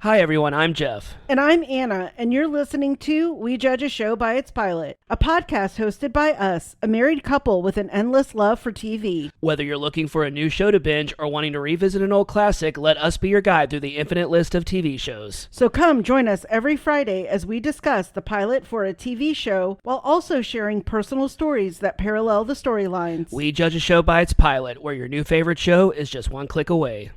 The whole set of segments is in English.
Hi everyone, I'm Jeff. And I'm Anna, and you're listening to We Judge a Show by Its Pilot, a podcast hosted by us, a married couple with an endless love for TV. Whether you're looking for a new show to binge or wanting to revisit an old classic, let us be your guide through the infinite list of TV shows. So come join us every Friday as we discuss the pilot for a TV show while also sharing personal stories that parallel the storylines. We Judge a Show by Its Pilot, where your new favorite show is just one click away.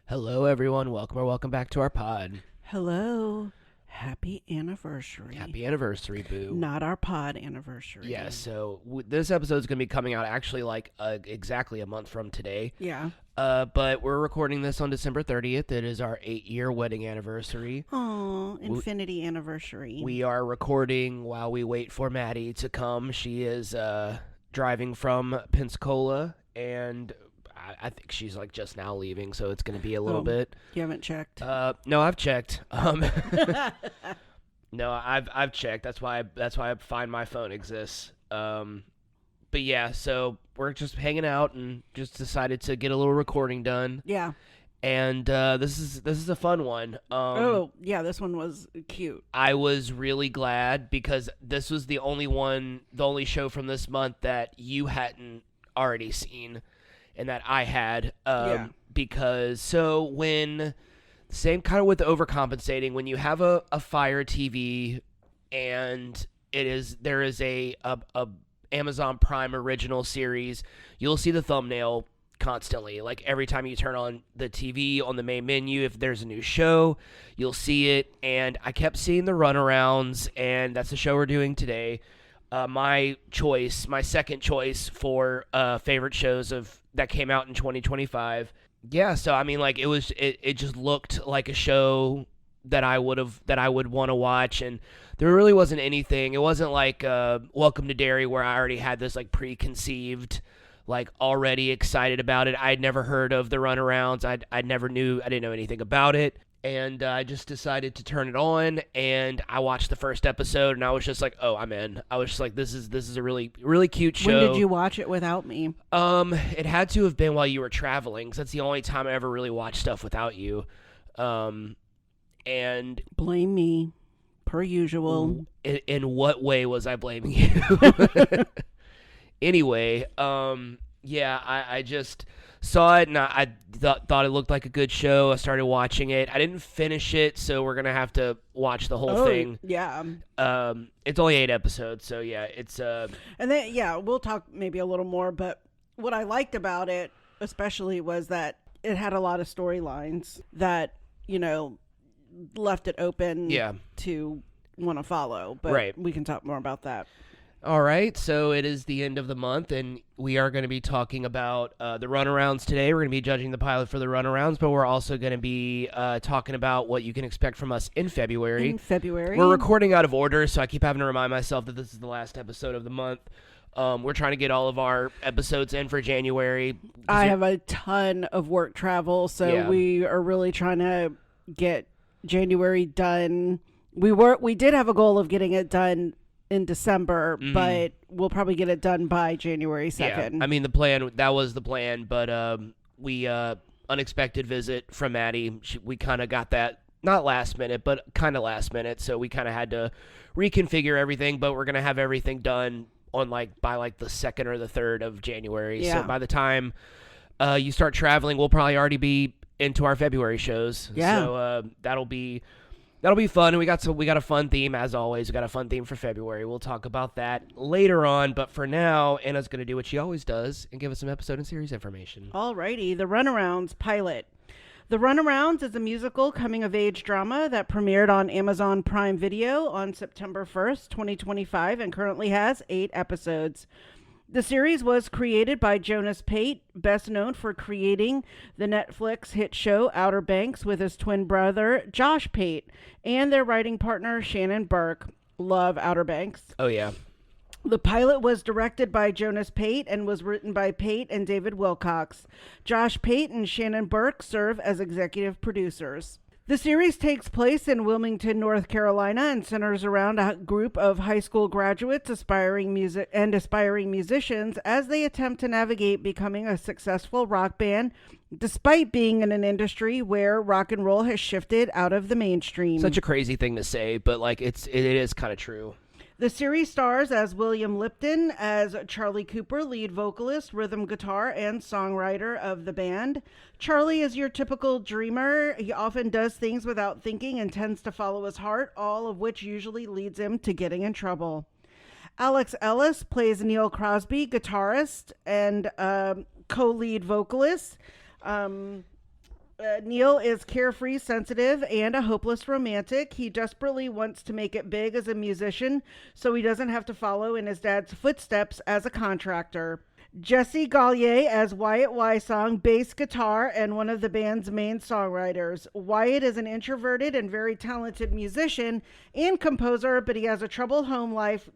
Hello everyone, welcome back to our pod. Hello. Happy anniversary. Happy anniversary, boo. Not our pod anniversary. Yeah, so this episode is going to be coming out actually exactly a month from today. Yeah. But we're recording this on December 30th. It is our 8-year wedding anniversary. Oh, infinity anniversary. We are recording while we wait for Maddie to come. She is driving from Pensacola, and I think she's just now leaving, so it's going to be a little bit. You haven't checked? No, I've checked. No, I've checked. That's why I find my phone exists. But yeah, so we're just hanging out and just decided to get a little recording done. Yeah. And this is a fun one. This one was cute. I was really glad because this was the only show from this month that you hadn't already seen. And that I had, because when same kind of with overcompensating, when you have a Fire TV and there is a Amazon Prime original series, you'll see the thumbnail constantly. Like every time you turn on the TV on the main menu, if there's a new show, you'll see it. And I kept seeing the Runarounds, and that's the show we're doing today. My second choice for favorite shows that came out in 2025. Yeah, so I mean, it just looked like a show that I would want to watch, and there really wasn't anything. It wasn't like Welcome to Derry, where I already had this preconceived, already excited about it. I'd never heard of the Runarounds. I didn't know anything about it. And I just decided to turn it on, and I watched the first episode, and I was just like, "Oh, I'm in." I was just like, "This is a really, really cute show." When did you watch it without me? It had to have been while you were traveling, because that's the only time I ever really watched stuff without you. And blame me, per usual. In what way was I blaming you? Anyway, yeah, I just saw it, and I thought it looked like a good show. I started watching it. I didn't finish it, so we're going to have to watch the whole thing. Yeah. It's only 8 episodes, so yeah, it's... And then, yeah, we'll talk maybe a little more, but what I liked about it, especially, was that it had a lot of storylines that, left it open to want to follow. But we can talk more about that. All right, so it is the end of the month, and we are going to be talking about the Runarounds today. We're going to be judging the pilot for the Runarounds, but we're also going to be talking about what you can expect from us in February. We're recording out of order, so I keep having to remind myself that this is the last episode of the month. We're trying to get all of our episodes in for January. I have a ton of work travel, so we are really trying to get January done. We did have a goal of getting it done in December, but we'll probably get it done by January 2nd. Yeah, I mean, that was the plan, but we unexpected visit from Maddie. We kind of got that, not last minute, but kind of last minute, so we kind of had to reconfigure everything, but we're going to have everything done on by the 2nd or the 3rd of January. Yeah. So by the time you start traveling, we'll probably already be into our February shows. Yeah. So that'll be fun, and we got a fun theme, as always. We got a fun theme for February. We'll talk about that later on, but for now, Anna's going to do what she always does and give us some episode and series information. Alrighty, the Runarounds pilot. The Runarounds is a musical coming-of-age drama that premiered on Amazon Prime Video on September 1st, 2025, and currently has 8 episodes. The series was created by Jonas Pate, best known for creating the Netflix hit show Outer Banks with his twin brother, Josh Pate, and their writing partner, Shannon Burke. Love Outer Banks. Oh, yeah. The pilot was directed by Jonas Pate and was written by Pate and David Wilcox. Josh Pate and Shannon Burke serve as executive producers. The series takes place in Wilmington, North Carolina, and centers around a group of high school graduates, aspiring musicians as they attempt to navigate becoming a successful rock band despite being in an industry where rock and roll has shifted out of the mainstream. Such a crazy thing to say, but like it is kind of true. The series stars as William Lipton as Charlie Cooper, lead vocalist, rhythm guitar, and songwriter of the band. Charlie is your typical dreamer. He often does things without thinking and tends to follow his heart, all of which usually leads him to getting in trouble. Alex Ellis plays Neil Crosby, guitarist and co-lead vocalist. Neil is carefree, sensitive, and a hopeless romantic. He desperately wants to make it big as a musician so he doesn't have to follow in his dad's footsteps as a contractor. Jesse Gallier as Wyatt Wysong, bass guitar, and one of the band's main songwriters. Wyatt is an introverted and very talented musician and composer, but he has a troubled home life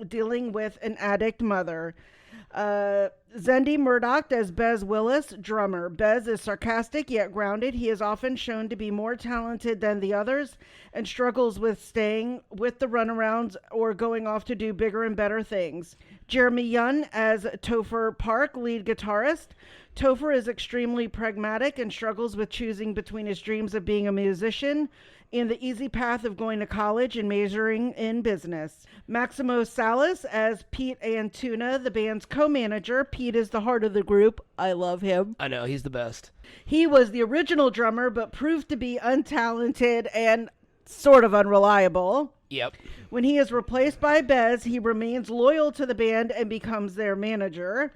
dealing with an addict mother. Zendi Murdoch as Bez Willis, drummer. Bez is sarcastic yet grounded. He is often shown to be more talented than the others and struggles with staying with the Runarounds or going off to do bigger and better things. Jeremy Yun as Topher Park, lead guitarist. Topher is extremely pragmatic and struggles with choosing between his dreams of being a musician and the easy path of going to college and majoring in business. Maximo Salas as Pete Antuna, the band's co-manager. Pete is the heart of the group. I love him. I know, he's the best. He was the original drummer, but proved to be untalented and sort of unreliable. Yep. When he is replaced by Bez, he remains loyal to the band and becomes their manager.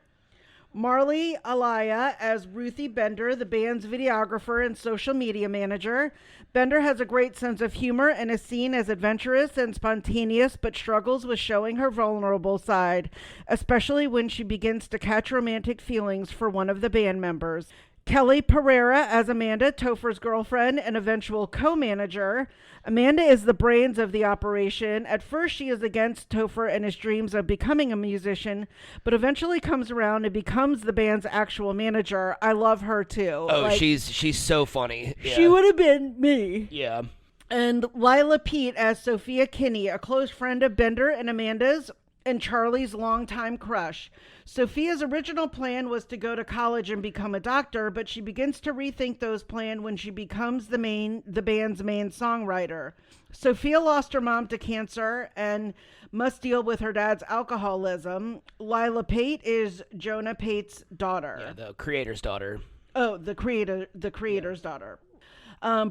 Marley Alaya as Ruthie Bender, the band's videographer and social media manager. Bender has a great sense of humor and is seen as adventurous and spontaneous, but struggles with showing her vulnerable side, especially when she begins to catch romantic feelings for one of the band members. Kelly Pereira as Amanda, Topher's girlfriend and eventual co-manager. Amanda is the brains of the operation. At first, she is against Topher and his dreams of becoming a musician, but eventually comes around and becomes the band's actual manager. I love her too. Oh, she's so funny. Yeah. She would have been me. Yeah. And Lila Pete as Sophia Kinney, a close friend of Bender and Amanda's and Charlie's longtime crush. Sophia's original plan was to go to college and become a doctor, but she begins to rethink those plans when she becomes the band's main songwriter. Sophia lost her mom to cancer and must deal with her dad's alcoholism. Lila Pate is Jonah Pate's daughter. Yeah, the creator's daughter. Oh, the creator's daughter.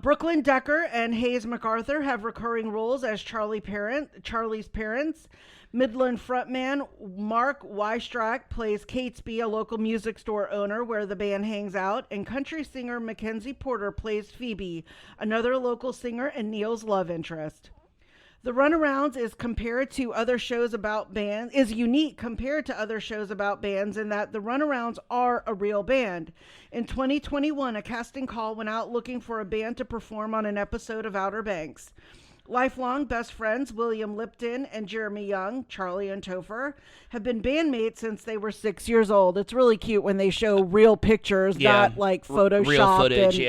Brooklyn Decker and Hayes MacArthur have recurring roles as Charlie's parents. Midland frontman Mark Wystrack plays Catesby, a local music store owner where the band hangs out, and country singer Mackenzie Porter plays Phoebe, another local singer and Neil's love interest. The Runarounds is unique compared to other shows about bands in that the Runarounds are a real band. In 2021, a casting call went out looking for a band to perform on an episode of Outer Banks. Lifelong best friends William Lipton and Jeremy Young, Charlie and Topher, have been bandmates since they were 6 years old. It's really cute when they show real pictures, not like photoshopped real footage,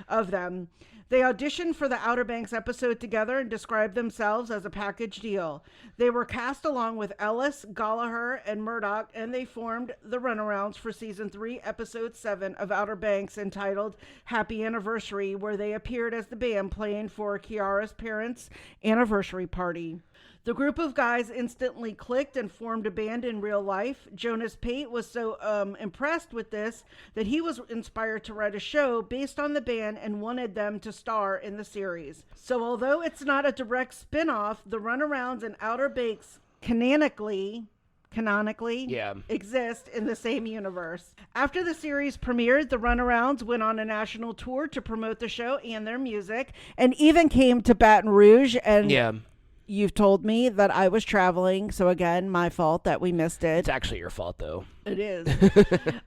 of them. They auditioned for the Outer Banks episode together and described themselves as a package deal. They were cast along with Ellis, Gallagher, and Murdoch, and they formed the Runarounds for Season 3, Episode 7 of Outer Banks, entitled Happy Anniversary, where they appeared as the band playing for Kiara's parents' anniversary party. The group of guys instantly clicked and formed a band in real life. Jonas Pate was so impressed with this that he was inspired to write a show based on the band and wanted them to star in the series. So although it's not a direct spin-off, the Runarounds and Outer Banks canonically exist in the same universe. After the series premiered, the Runarounds went on a national tour to promote the show and their music, and even came to Baton Rouge. And you've told me that I was traveling, so again, my fault that we missed it. It's actually your fault, though. It is.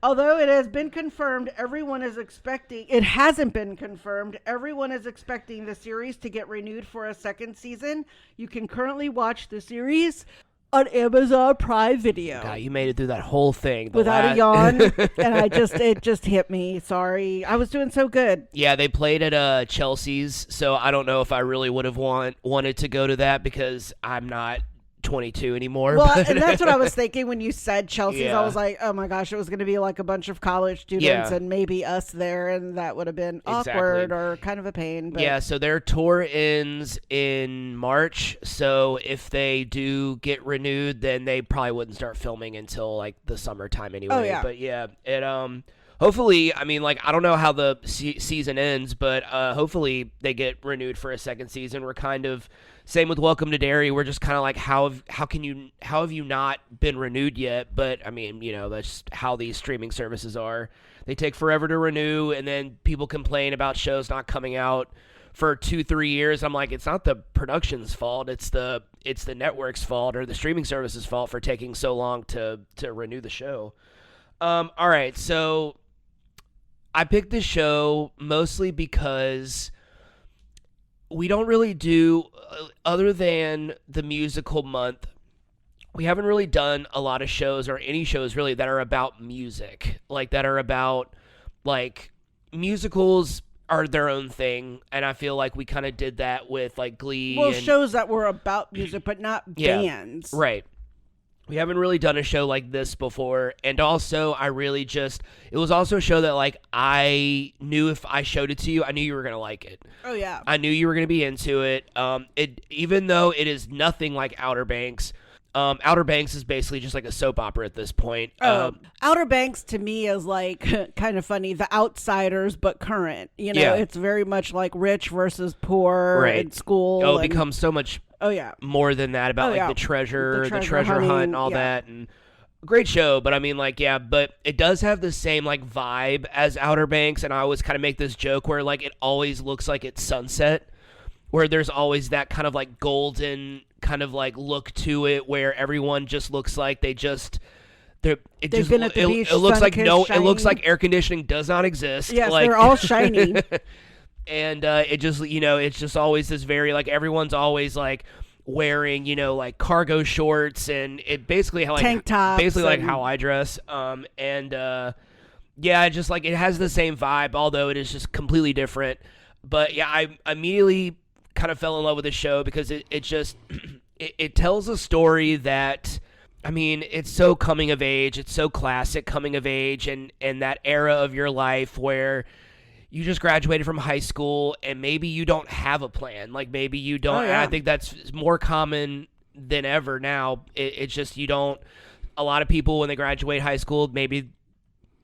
Although it has been confirmed, it hasn't been confirmed. Everyone is expecting the series to get renewed for a second season. You can currently watch the series on Amazon Prime Video. God, you made it through that whole thing without a yawn, and it just hit me. Sorry, I was doing so good. Yeah, they played at Chelsea's, so I don't know if I really would have wanted to go to that because I'm not 22 anymore. Well, but and that's what I was thinking when you said Chelsea's. Yeah. I was like, oh my gosh, it was going to be like a bunch of college students Yeah. and maybe us there, and that would have been awkward or kind of a pain. But Yeah, so their tour ends in March. So if they do get renewed, then they probably wouldn't start filming until like the summertime anyway. Oh, yeah. But yeah, it hopefully, I mean, like I don't know how the season ends, but hopefully they get renewed for a second season. We're kind of same with Welcome to Derry. We're just kind of like how have you not been renewed yet? But I mean, you know, that's how these streaming services are. They take forever to renew, and then people complain about shows not coming out for 2-3 years. I'm like, it's not the production's fault. It's the network's fault or the streaming service's fault for taking so long to renew the show. All right, so I picked this show mostly because we don't really do, other than the musical month, we haven't really done a lot of shows or any shows really that are about music, like that are about, like, musicals are their own thing, and I feel like we kind of did that with like Glee. Well, shows that were about music but not bands. Right. We haven't really done a show like this before, and also it was also a show that like I knew if I showed it to you, I knew you were going to like it. Oh yeah. I knew you were going to be into it. Even though it is nothing like Outer Banks. Outer Banks is basically just like a soap opera at this point. Outer Banks to me is like kind of funny. The Outsiders, but current. You know, It's very much like rich versus poor in school. Oh, it becomes so much more than that about the treasure hunting, hunt and all that. And great show, but I mean, like, yeah, but it does have the same like vibe as Outer Banks, and I always kind of make this joke where like it always looks like it's sunset, where there's always that kind of like golden kind of like look to it, where everyone just looks like it looks like it looks like air conditioning does not exist. Yes, like, they're all shiny. And it just, you know, it's just always this very like everyone's always like wearing, you know, like cargo shorts and it basically like tank tops, basically like how I dress. Yeah, just like it has the same vibe, although it is just completely different. But yeah, I immediately kind of fell in love with the show because it just it tells a story that, I mean, it's so coming of age, it's so classic coming of age, and that era of your life where you just graduated from high school and maybe you don't have a plan, like maybe you don't. And I think that's more common than ever now. It's just you don't. A lot of people when they graduate high school, maybe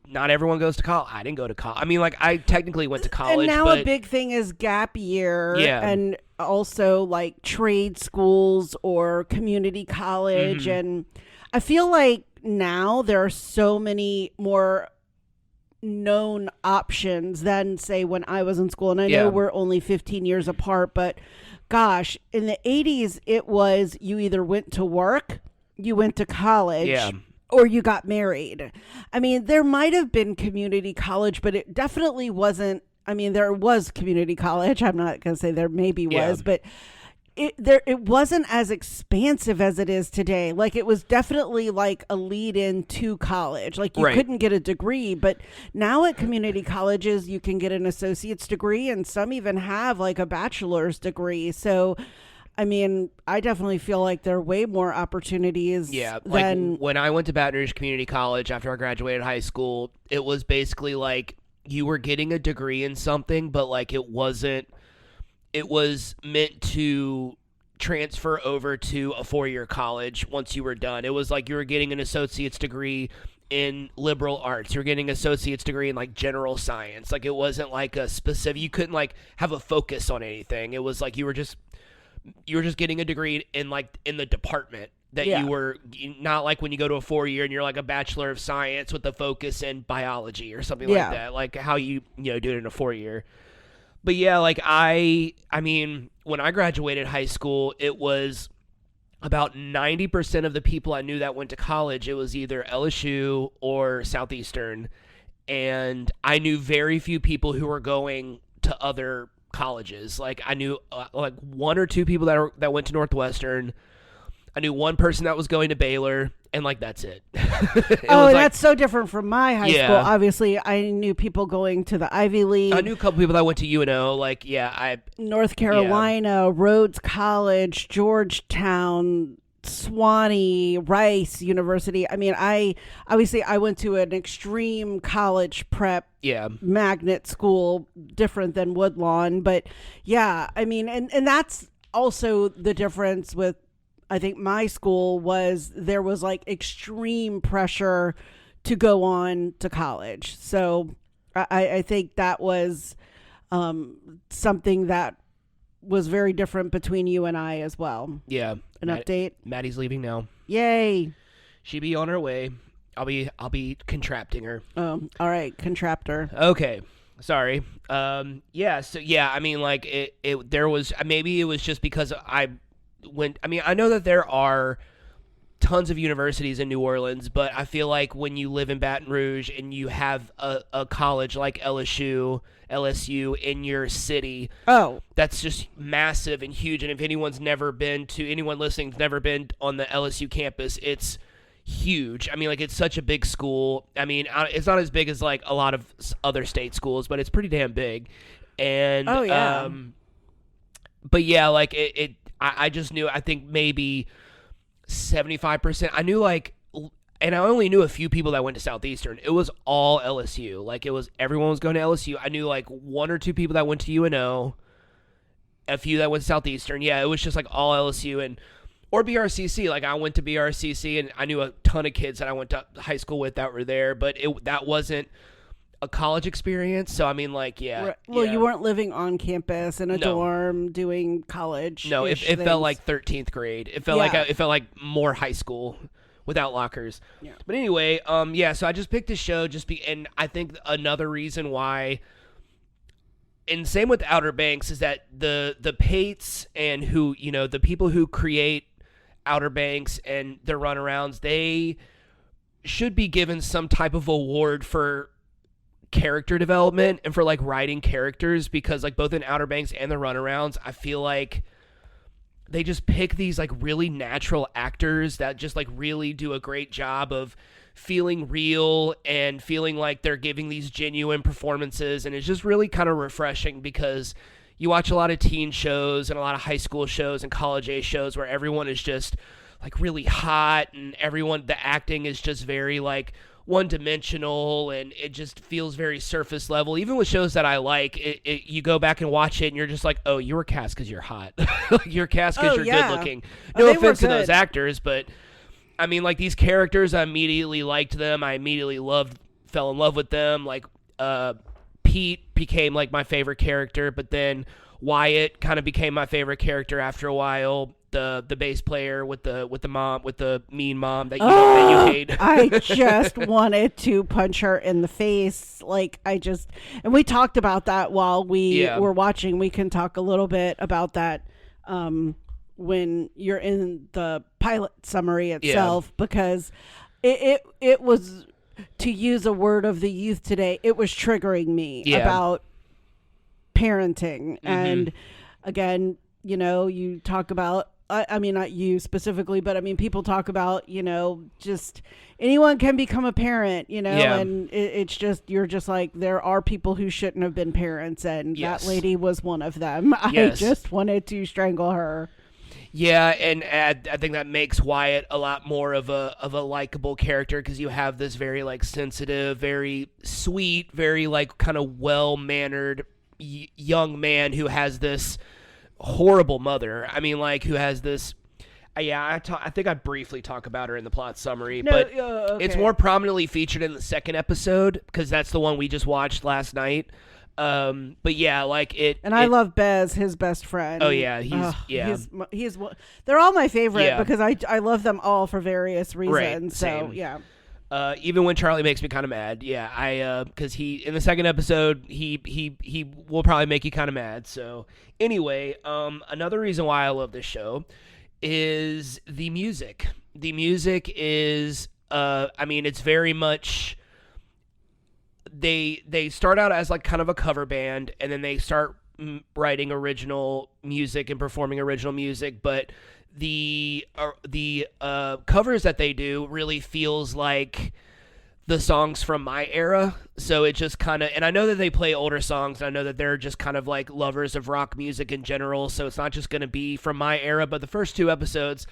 not everyone goes to college. I didn't go to college. I mean, like, I technically went to college. And now but a big thing is gap year. Yeah. And also, like, trade schools or community college. Mm-hmm. And I feel like now there are so many more known options than, say, when I was in school. And I know we're only 15 years apart. But, gosh, in the 80s, it was you either went to work, you went to college, or you got married. I mean, there might have been community college, but it definitely wasn't. I mean, there was community college. I'm not going to say there maybe was, but it wasn't as expansive as it is today. Like, it was definitely like a lead in to college. Like, you couldn't get a degree, but now at community colleges, you can get an associate's degree, and some even have like a bachelor's degree. So, I mean, I definitely feel like there are way more opportunities. Yeah, like when I went to Baton Rouge Community College after I graduated high school, it was basically like you were getting a degree in something, but like it was meant to transfer over to a 4-year college once you were done. It was like you were getting an associate's degree in liberal arts. You're getting an associate's degree in like general science. Like it wasn't like a specific, you couldn't like have a focus on anything. It was like you were just getting a degree in like in the department that you were, not like when you go to a 4-year and you're like a Bachelor of Science with a focus in biology or something like that, like how you do it in a 4-year. But yeah, like I mean, when I graduated high school, it was about 90% of the people I knew that went to college, it was either LSU or Southeastern, and I knew very few people who were going to other colleges. Like I knew like 1 or 2 people that went to Northwestern. I knew one person that was going to Baylor, and like that's it. That's so different from my high school. Obviously, I knew people going to the Ivy League. I knew a couple people that went to UNO. Like North Carolina, Rhodes College, Georgetown, Swanee, Rice University. I mean, I went to an extreme college prep magnet school, different than Woodlawn, but yeah, I mean, and that's also the difference with, I think my school was, there was like extreme pressure to go on to college. So I think that was something that was very different between you and I as well. Yeah. Update. Maddie's leaving now. Yay. She be on her way. I'll be contrapting her. All right, contraptor. Okay. Sorry. Yeah, so yeah, I mean, like there was, maybe it was just because I know that there are tons of universities in New Orleans, but I feel like when you live in Baton Rouge and you have a college like LSU in your city, that's just massive and huge. And if anyone's anyone listening's never been on the LSU campus, it's huge. I mean, like, it's such a big school. I mean, it's not as big as like a lot of other state schools, but it's pretty damn big. And but yeah, like I just knew, I think maybe 75%. I knew, like, and I only knew a few people that went to Southeastern. It was all LSU. Like, everyone was going to LSU. I knew like one or two people that went to UNO, a few that went to Southeastern. Yeah, it was just like all LSU or BRCC. Like, I went to BRCC, and I knew a ton of kids that I went to high school with that were there, but that wasn't a college experience. So I mean, like, yeah. Well, you weren't living on campus in a dorm doing college. No, it felt like 13th grade. It felt like more high school without lockers. Yeah. But anyway, so I just picked this show and I think another reason why, and same with Outer Banks, is that the Pates and who, the people who create Outer Banks and their Runarounds, they should be given some type of award for character development and for like writing characters, because like both in Outer Banks and the Runarounds, I feel like they just pick these like really natural actors that just like really do a great job of feeling real and feeling like they're giving these genuine performances. And it's just really kind of refreshing, because you watch a lot of teen shows and a lot of high school shows and college age shows where everyone is just like really hot, and the acting is just very like one-dimensional, and it just feels very surface level. Even with shows that I like, you go back and watch it and you're just like, oh, you were cast because you're hot. You're cast because you're good looking. No offense to those actors, but I mean, like, these characters, I immediately liked them. I immediately fell in love with them. Like, Pete became like my favorite character, but then Wyatt kind of became my favorite character after a while. The bass player with the mean mom that you hate. I just wanted to punch her in the face. Like, and we talked about that while we were watching. We can talk a little bit about that when you're in the pilot summary itself, because it was, to use a word of the youth today, it was triggering me about parenting. Mm-hmm. And again, you talk about, I mean, not you specifically, but I mean, people talk about, just anyone can become a parent, and it's just, you're just like, there are people who shouldn't have been parents, and that lady was one of them. I just wanted to strangle her. Yeah, and I think that makes Wyatt a lot more of a likable character, because you have this very like sensitive, very sweet, very like kind of well-mannered young man who has this horrible mother. I mean, like, who has this. I think I briefly talk about her in the plot summary, but okay. It's more prominently featured in the second episode, because that's the one we just watched last night. But yeah, like it. And I love Bez, his best friend. Oh yeah, he's they're all my favorite because I love them all for various reasons. Right, so same. Even when Charlie makes me kind of mad, because he in the second episode he will probably make you kind of mad. So anyway, another reason why I love this show is the music. The music is, I mean, it's very much. They start out as like kind of a cover band, and then they start writing original music and performing original music, but the covers that they do really feels like the songs from my era. So it just kind of, and I know that they play older songs, and I know that they're just kind of like lovers of rock music in general, so it's not just going to be from my era. But the first two episodes,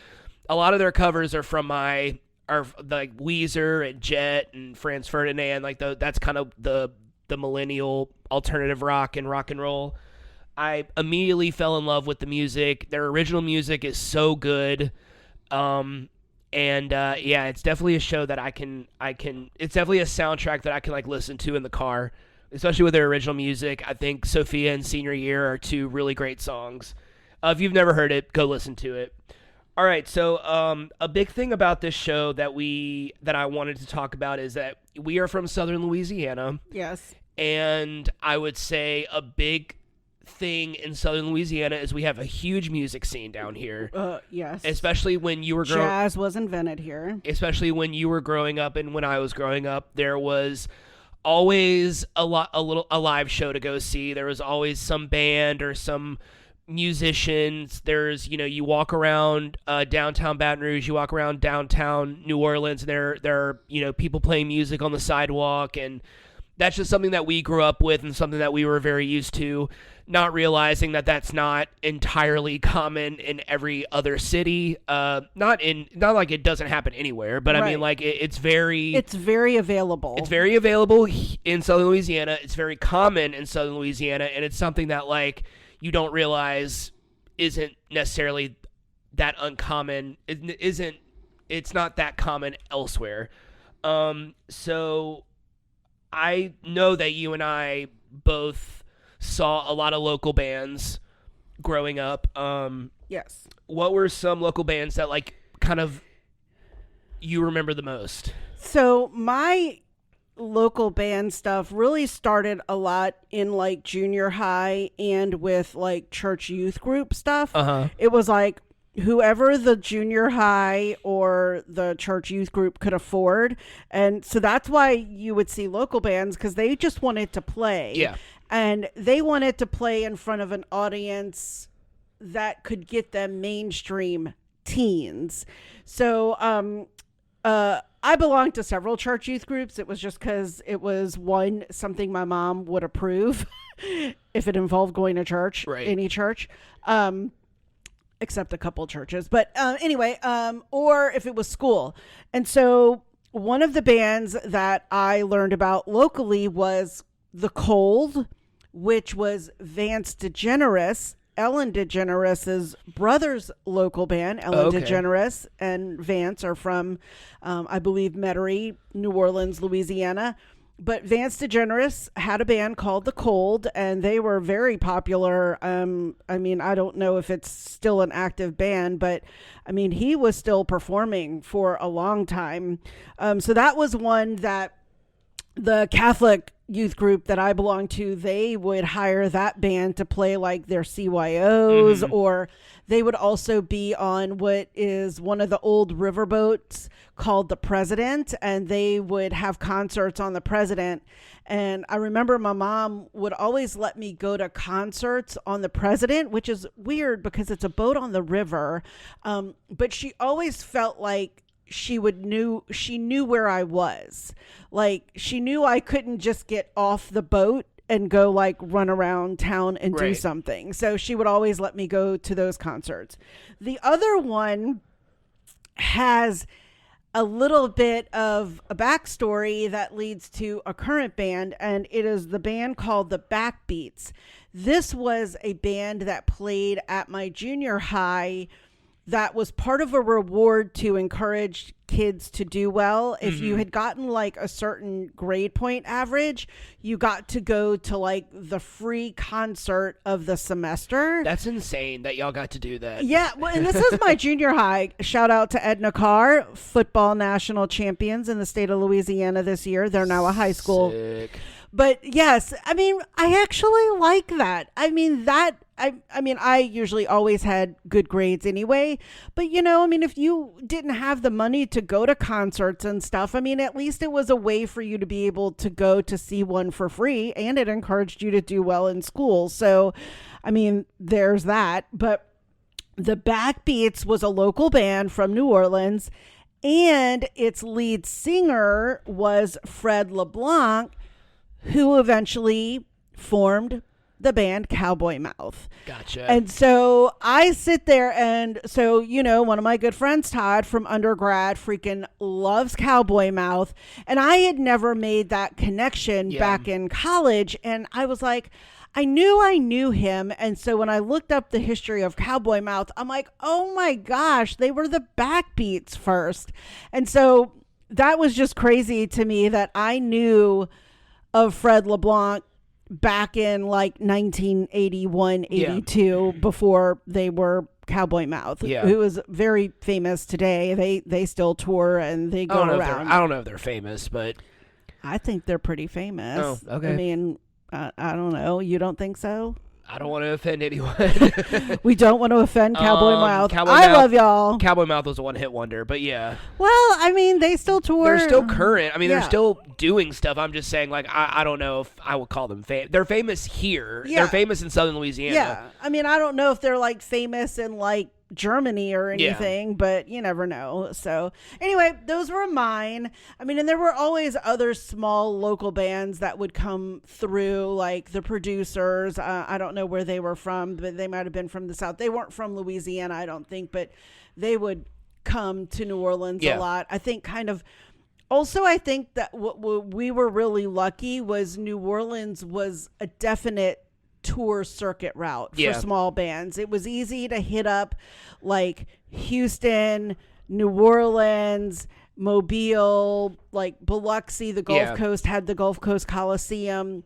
a lot of their covers are from are like Weezer and Jet and Franz Ferdinand. Like that's kind of the millennial alternative rock and roll. I immediately fell in love with the music. Their original music is so good. It's definitely a show that I can, it's definitely a soundtrack that I can like listen to in the car, especially with their original music. I think Sophia and Senior Year are two really great songs. If you've never heard it, go listen to it. All right. So, a big thing about this show that I wanted to talk about is that we are from Southern Louisiana. Yes. And I would say a big thing in Southern Louisiana is we have a huge music scene down here. Yes. Especially when you were jazz was invented here. Especially when you were growing up and when I was growing up, there was always a live show to go see. There was always some band or some musicians. There's, you walk around downtown Baton Rouge, you walk around downtown New Orleans, and there are, people playing music on the sidewalk, and that's just something that we grew up with and something that we were very used to, not realizing that that's not entirely common in every other city. Not like it doesn't happen anywhere, but right. I mean, like it's very available. It's very available in Southern Louisiana. It's very common in Southern Louisiana, and it's something that like you don't realize isn't necessarily that uncommon. It's not that common elsewhere. So I know that you and I both saw a lot of local bands growing up. Yes. What were some local bands that like kind of you remember the most? So my local band stuff really started a lot in like junior high and with like church youth group stuff. It was like whoever the junior high or the church youth group could afford. And so that's why you would see local bands, because they just wanted to play. Yeah. And they wanted to play in front of an audience that could get them mainstream teens. So I belonged to several church youth groups. It was just because it was something my mom would approve if it involved going to church, right. Any church. Except a couple churches. But anyway, or if it was school. And so one of the bands that I learned about locally was The Cold, which was Vance DeGeneres, Ellen DeGeneres' brother's local band. Ellen DeGeneres and Vance are from, I believe, Metairie, New Orleans, Louisiana. But Vance DeGeneres had a band called The Cold, and they were very popular. I mean, I don't know if it's still an active band, but I mean, he was still performing for a long time. So that was one that the Catholic youth group that I belonged to, they would hire that band to play like their CYOs, mm-hmm. or they would also be on what is one of the old riverboats called the President, and they would have concerts on the President. And I remember my mom would always let me go to concerts on the President, which is weird because it's a boat on the river. But she always felt like she knew where I was. Like she knew I couldn't just get off the boat and go like run around town and do something. So she would always let me go to those concerts. The other one has a little bit of a backstory that leads to a current band, and it is the band called the Backbeats. This was a band that played at my junior high that was part of a reward to encourage kids to do well. If mm-hmm. you had gotten like a certain grade point average, you got to go to like the free concert of the semester. That's insane that y'all got to do that. Yeah. Well, and this is my junior high. Shout out to Edna Carr, football national champions in the state of Louisiana this year. They're now a high school. Sick. But yes, I mean, I actually like that. I mean, I usually always had good grades anyway, but I mean, if you didn't have the money to go to concerts and stuff, I mean, at least it was a way for you to be able to go to see one for free, and it encouraged you to do well in school. So, I mean, there's that. But the Backbeats was a local band from New Orleans, and its lead singer was Fred LeBlanc, who eventually formed the band Cowboy Mouth. Gotcha. And so I sit there, and so, one of my good friends, Todd, from undergrad, freaking loves Cowboy Mouth. And I had never made that connection back in college. And I was like, I knew him. And so when I looked up the history of Cowboy Mouth, I'm like, oh my gosh, they were the Backbeats first. And so that was just crazy to me that I knew of Fred LeBlanc back in like 1981, 82, before they were Cowboy Mouth, who is very famous today. They still tour and they go around. I don't know if they're famous, but I think they're pretty famous. Oh, okay. I mean, I don't know. You don't think so? I don't want to offend anyone. We don't want to offend Cowboy Mouth. Cowboy I Mouth, love y'all. Cowboy Mouth was a one-hit wonder, but yeah. Well, I mean, they still tour. They're still current. I mean, they're still doing stuff. I'm just saying, like, I don't know if I would call them famous. They're famous here. Yeah. They're famous in Southern Louisiana. Yeah. I mean, I don't know if they're, like, famous in, like, Germany or anything, but you never know. So anyway, those were mine. I mean, and there were always other small local bands that would come through, like the Producers. I don't know where they were from, but they might have been from the South. They weren't from Louisiana, I don't think, but they would come to New Orleans a lot. I think also, I think that what we were really lucky was New Orleans was a definite tour circuit route for small bands. It was easy to hit up like Houston, New Orleans, Mobile, like Biloxi. The Gulf Coast had the Gulf Coast Coliseum.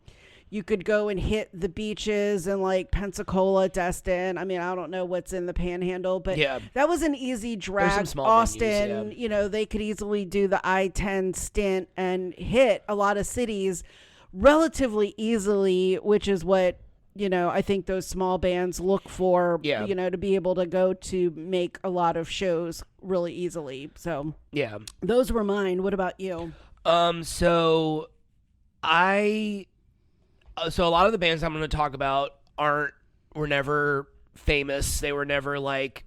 You could go and hit the beaches in like Pensacola, Destin. I mean, I don't know what's in the Panhandle, but that was an easy drag. Austin, venues, they could easily do the I-10 stint and hit a lot of cities relatively easily, which is what I think those small bands look for, to be able to go to make a lot of shows really easily. So those were mine. What about you? So a lot of the bands I'm going to talk about were never famous. They were never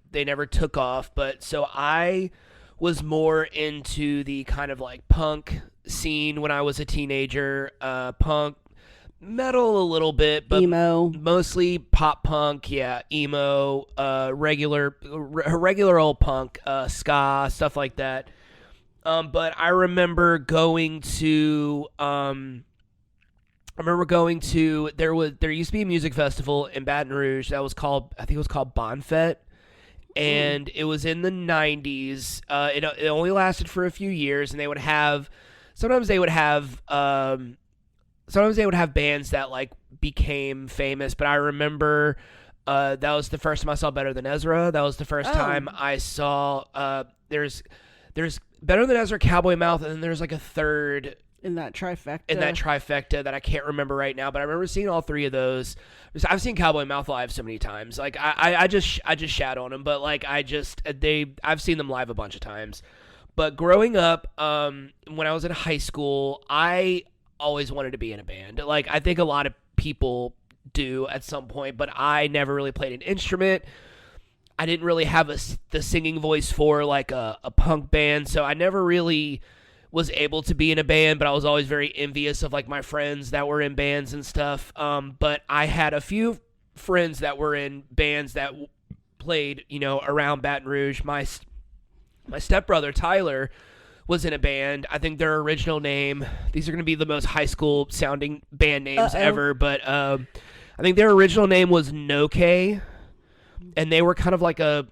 they never took off. But so I was more into the kind of like punk scene when I was a teenager, punk, metal a little bit, but emo, mostly pop punk, emo, regular old punk, ska, stuff like that. But I remember going to there used to be a music festival in Baton Rouge that was called, I think it was called Bonfet, and it was in the 90s. It only lasted for a few years, and sometimes they would have bands that like became famous, but I remember that was the first time I saw Better Than Ezra. That was the first time I saw there's Better Than Ezra, Cowboy Mouth, and then there's like a third in that trifecta that I can't remember right now, but I remember seeing all three of those. I've seen Cowboy Mouth live so many times. Like I just shat on them, but like I've seen them live a bunch of times. But growing up, when I was in high school, I always wanted to be in a band. Like I think a lot of people do at some point, but I never really played an instrument. I didn't really have the singing voice for like a punk band, so I never really was able to be in a band, but I was always very envious of like my friends that were in bands and stuff. But I had a few friends that were in bands that played, around Baton Rouge. My stepbrother Tyler was in a band. I think their original name, these are going to be the most high school sounding band names ever, but I think their original name was No K, and they were kind of like a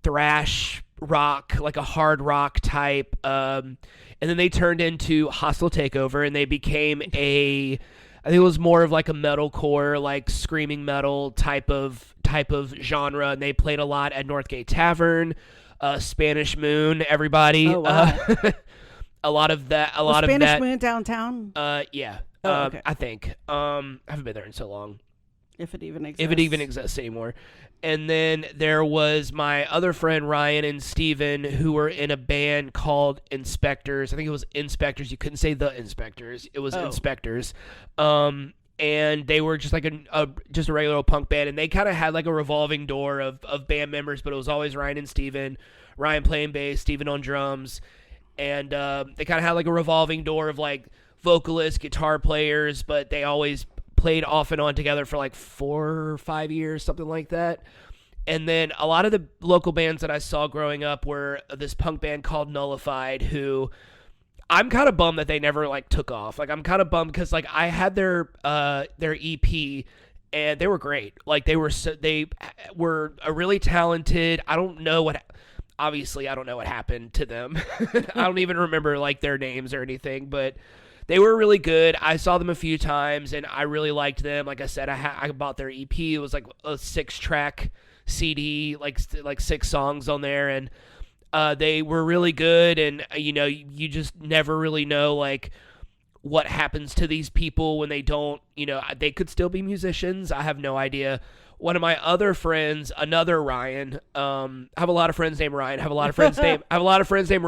thrash rock, like a hard rock type, and then they turned into Hostile Takeover, and they became I think it was more of like a metalcore, like screaming metal type of genre, and they played a lot at Northgate Tavern, Spanish Moon, everybody. Oh, wow. A lot of that. Spanish Moon downtown? Yeah. Okay. I think. I haven't been there in so long. If it even exists anymore. And then there was my other friend, Ryan and Steven, who were in a band called Inspectors. I think it was Inspectors. You couldn't say The Inspectors. It was Inspectors. And they were just like just a regular old punk band. And they kind of had like a revolving door of band members, but it was always Ryan and Steven. Ryan playing bass, Steven on drums. And they kind of had like a revolving door of like vocalists, guitar players, but they always played off and on together for like 4 or 5 years, something like that. And then a lot of the local bands that I saw growing up were this punk band called Nullified, who I'm kind of bummed that they never like took off. Like I'm kind of bummed because like I had their EP and they were great. Like they were a really talented. Obviously I don't know what happened to them. I don't even remember like their names or anything, but they were really good. I saw them a few times and I really liked them. Like I said, I bought their EP. It was like a 6-track CD, like 6 songs on there, and they were really good. And you just never really know like what happens to these people when they don't. They could still be musicians. I have no idea. One of my other friends, another Ryan. I have a lot of friends named Ryan. I have a lot of friends named Ryan. A lot of friends named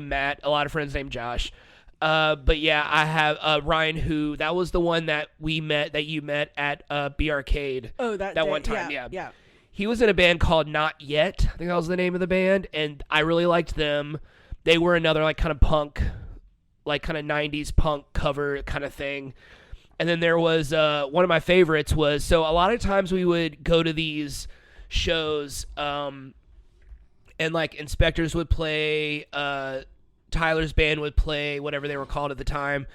Matt. A lot of friends named Josh. But yeah, I have Ryan, who that was the one that you met at B Arcade. Oh, that one time, yeah. He was in a band called Not Yet. I think that was the name of the band, and I really liked them. They were another like kind of punk, like kind of 90s punk cover kind of thing. And then there was one of my favorites was, so a lot of times we would go to these shows, and like Inspectors would play, Tyler's band would play, whatever they were called at the time.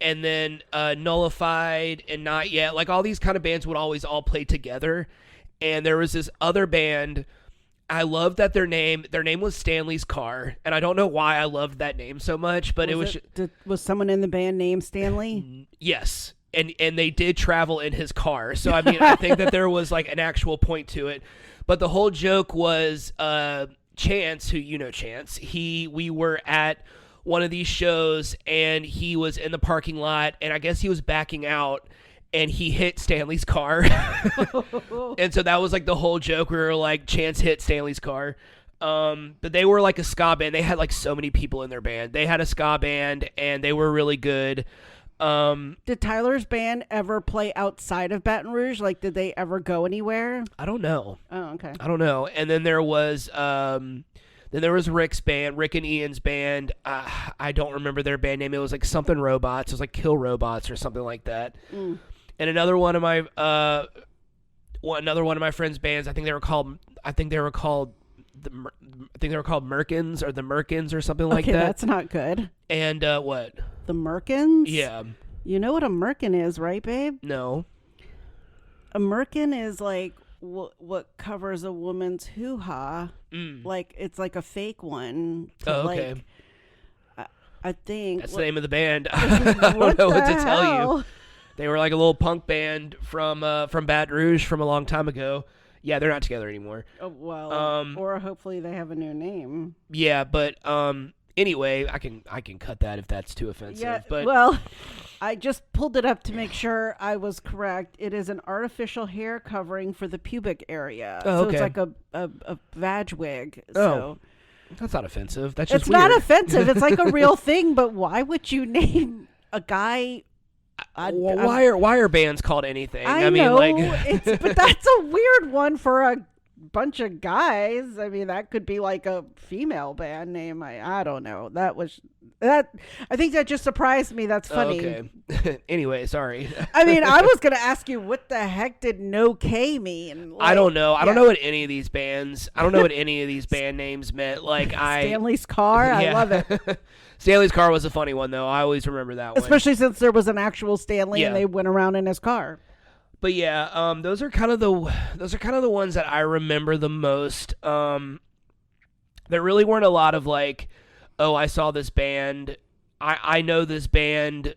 And then Nullified and Not Yet, like all these kind of bands would always all play together. And there was this other band. I loved that their name was Stanley's Car, and I don't know why I loved that name so much, but was someone in the band named Stanley? Yes, and they did travel in his car, so I mean I think that there was like an actual point to it, but the whole joke was Chance, who Chance, we were at one of these shows and he was in the parking lot, and I guess he was backing out. And he hit Stanley's car. And so that was like the whole joke. We were like, Chance hit Stanley's car. But they were like a ska band. They had like so many people in their band. They had a ska band and they were really good. Did Tyler's band ever play outside of Baton Rouge? Like, did they ever go anywhere? I don't know. Oh, okay. I don't know. And then there was Rick's band, Rick and Ian's band. I don't remember their band name. It was like something Robots. It was like Kill Robots or something like that. And another one of my friends' bands, I think they were called Merkins or the Merkins or something like that. Okay, that's not good. And what? The Merkins? Yeah. You know what a Merkin is, right, babe? No. A Merkin is like what covers a woman's hoo-ha. Like it's like a fake one. Okay. I think that's the name of the band. I don't know what to tell you. They were like a little punk band from Baton Rouge from a long time ago. Yeah, they're not together anymore. Oh, well, or hopefully they have a new name. Yeah, but anyway, I can cut that if that's too offensive. Yeah, but well, I just pulled it up to make sure I was correct. It is an artificial hair covering for the pubic area. Oh, okay. So it's like a vag wig. Oh. So that's not offensive. That's just it's weird. not offensive. It's like a real thing. But why would you name a guy? Why are bands called anything? I mean, know, like, but that's a weird one for a bunch of guys. I mean, that could be like a female band name. I don't know. I think that just surprised me. That's funny. Okay. Anyway, sorry. I mean, I was gonna ask you what the heck did no K mean? Like, I don't know. I don't know what any of these bands. I don't know what any of these band names meant. Like Stanley's Car. Yeah. I love it. Stanley's Car was a funny one though. I always remember that one. Especially since there was an actual Stanley and they went around in his car. But yeah, those are kind of the ones that I remember the most. There really weren't a lot of like, oh, I saw this band. I know this band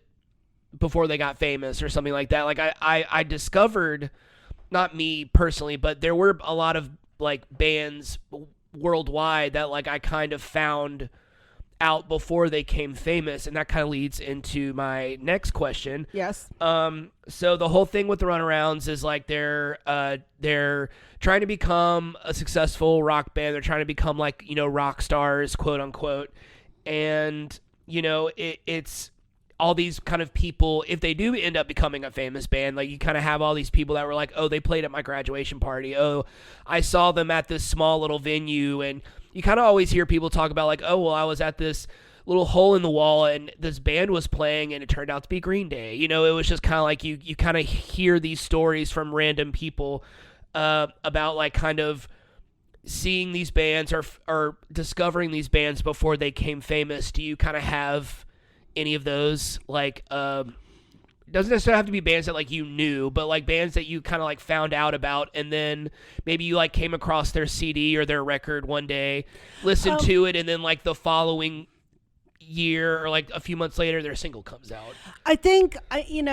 before they got famous or something like that. Like I discovered, not me personally, but there were a lot of like bands worldwide that like I kind of found out before they came famous, and that kind of leads into my next question. Yes. So the whole thing with the Runarounds is like they're trying to become a successful rock band. They're trying to become like, rock stars, quote unquote. And, it's all these kind of people, if they do end up becoming a famous band, like you kind of have all these people that were like, oh, they played at my graduation party. Oh, I saw them at this small little venue. And you kind of always hear people talk about like, oh, well, I was at this little hole in the wall, and this band was playing, and it turned out to be Green Day. You know, it was just kind of like you kind of hear these stories from random people about like kind of seeing these bands or discovering these bands before they became famous. Do you kind of have any of those? Like, doesn't necessarily have to be bands that like you knew, but like bands that you kind of like found out about, and then maybe you like came across their CD or their record one day, listened to it, and then like the following year or like a few months later, their single comes out. I think I'm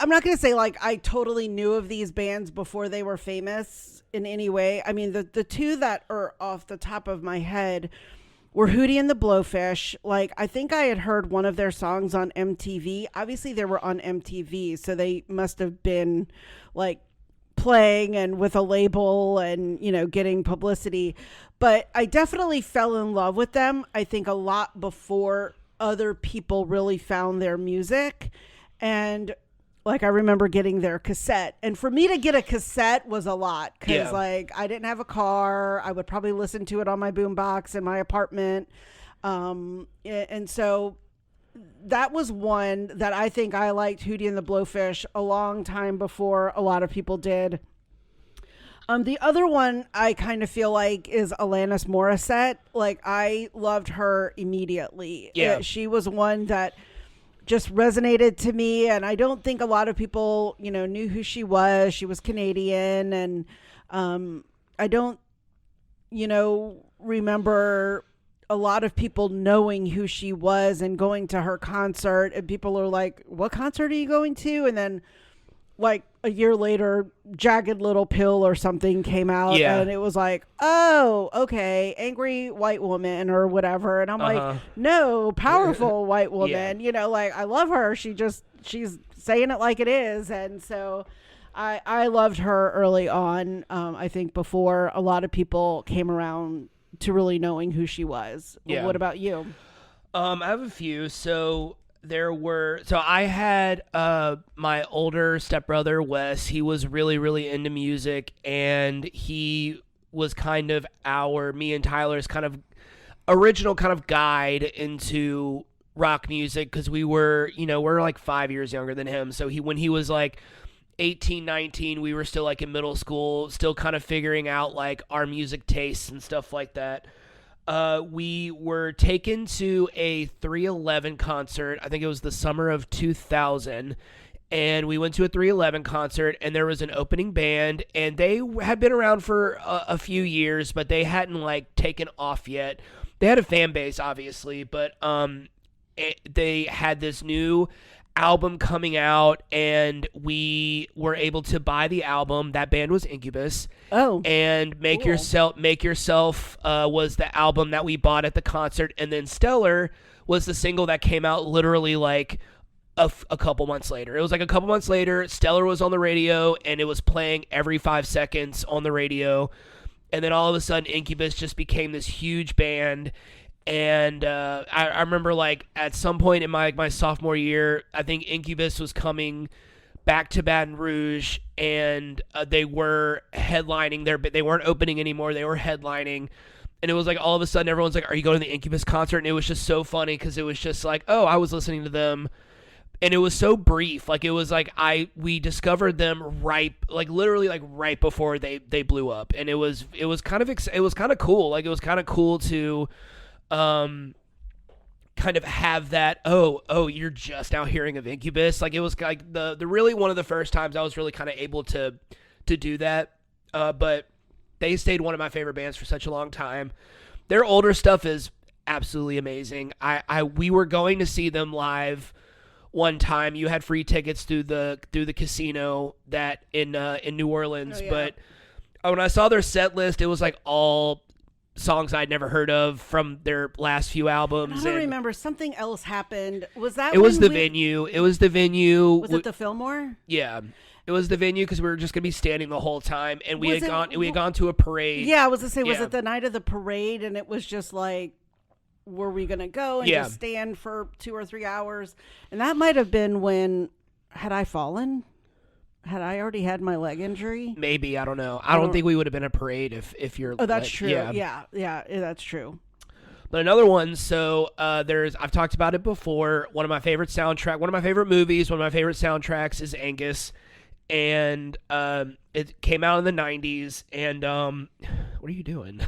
not going to say like I totally knew of these bands before they were famous in any way. I mean, the two that are off the top of my head were Hootie and the Blowfish. Like, I think I had heard one of their songs on MTV. Obviously, they were on MTV, so they must have been like playing and with a label and, you know, getting publicity. But I definitely fell in love with them, I think, a lot before other people really found their music. And like, I remember getting their cassette, and for me to get a cassette was a lot because like I didn't have a car. I would probably listen to it on my boombox in my apartment. And so that was one that I think I liked, Hootie and the Blowfish, a long time before a lot of people did. The other one I kind of feel like is Alanis Morissette. Like, I loved her immediately. Yeah. She was one that just resonated to me, and I don't think a lot of people, you know, knew who she was. She was Canadian, and I don't, you know, remember a lot of people knowing who she was and going to her concert, and people are like, what concert are you going to? And then like a year later, Jagged Little Pill or something came out, and it was like, oh, okay, angry white woman or whatever. And I'm like, no, powerful white woman. You know, like, I love her. She's saying it like it is. And so I loved her early on. I think before a lot of people came around to really knowing who she was. Yeah. What about you? I have a few. So I had my older stepbrother Wes. He was really, really into music, and he was kind of me and Tyler's kind of original kind of guide into rock music, because we're like 5 years younger than him. So when he was like 18, 19, we were still like in middle school, still kind of figuring out like our music tastes and stuff like that. We were taken to a 311 concert. I think it was the summer of 2000. And we went to a 311 concert, and there was an opening band, and they had been around for a few years, but they hadn't like taken off yet. They had a fan base, obviously, but they had this new album coming out, and we were able to buy the album. That band was Incubus. Oh, and Make Yourself was the album that we bought at the concert, and then Stellar was the single that came out literally like a couple months later. It was like a couple months later. Stellar was on the radio, and it was playing every 5 seconds on the radio, and then all of a sudden Incubus just became this huge band. And I remember like at some point in my sophomore year, I think Incubus was coming back to Baton Rouge, and they were headlining they weren't opening anymore. They were headlining, and it was like all of a sudden everyone's like, are you going to the Incubus concert? And it was just so funny, because it was just like, oh, I was listening to them, and it was so brief. Like, it was like we discovered them literally right before they blew up, and it was kind of cool. Like, it was kind of cool to kind of have that, oh, you're just now hearing of Incubus. Like, it was like the really one of the first times I was really kind of able to do that. But they stayed one of my favorite bands for such a long time. Their older stuff is absolutely amazing. We were going to see them live one time. You had free tickets through the casino that in New Orleans. But when I saw their set list, it was like all songs I'd never heard of from their last few albums. I don't remember. Something else happened. Was that? It was the venue. It was the venue. Was it the Fillmore? Yeah, it was the venue, because we were just gonna be standing the whole time, and we had gone to a parade. Yeah, I was gonna say, was it the night of the parade? And it was just like, were we gonna go and just stand for 2 or 3 hours? And that might have been when had I fallen. Had I already had my leg injury? Maybe, I don't know. I don't think we would have been a parade if you're... Oh, that's true. Yeah, that's true. But another one, so I've talked about it before. One of my favorite movies, one of my favorite soundtracks is Angus, and it came out in the '90s. And what are you doing?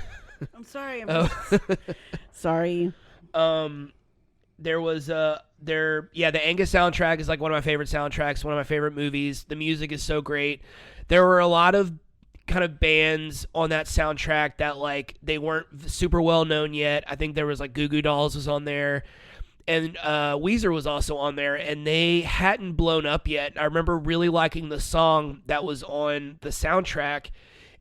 I'm sorry. Oh. Sorry. There was the Angus soundtrack is like one of my favorite soundtracks, one of my favorite movies. The music is so great. There were a lot of kind of bands on that soundtrack that like they weren't super well known yet. I think there was like Goo Goo Dolls was on there, and Weezer was also on there, and they hadn't blown up yet. I remember really liking the song that was on the soundtrack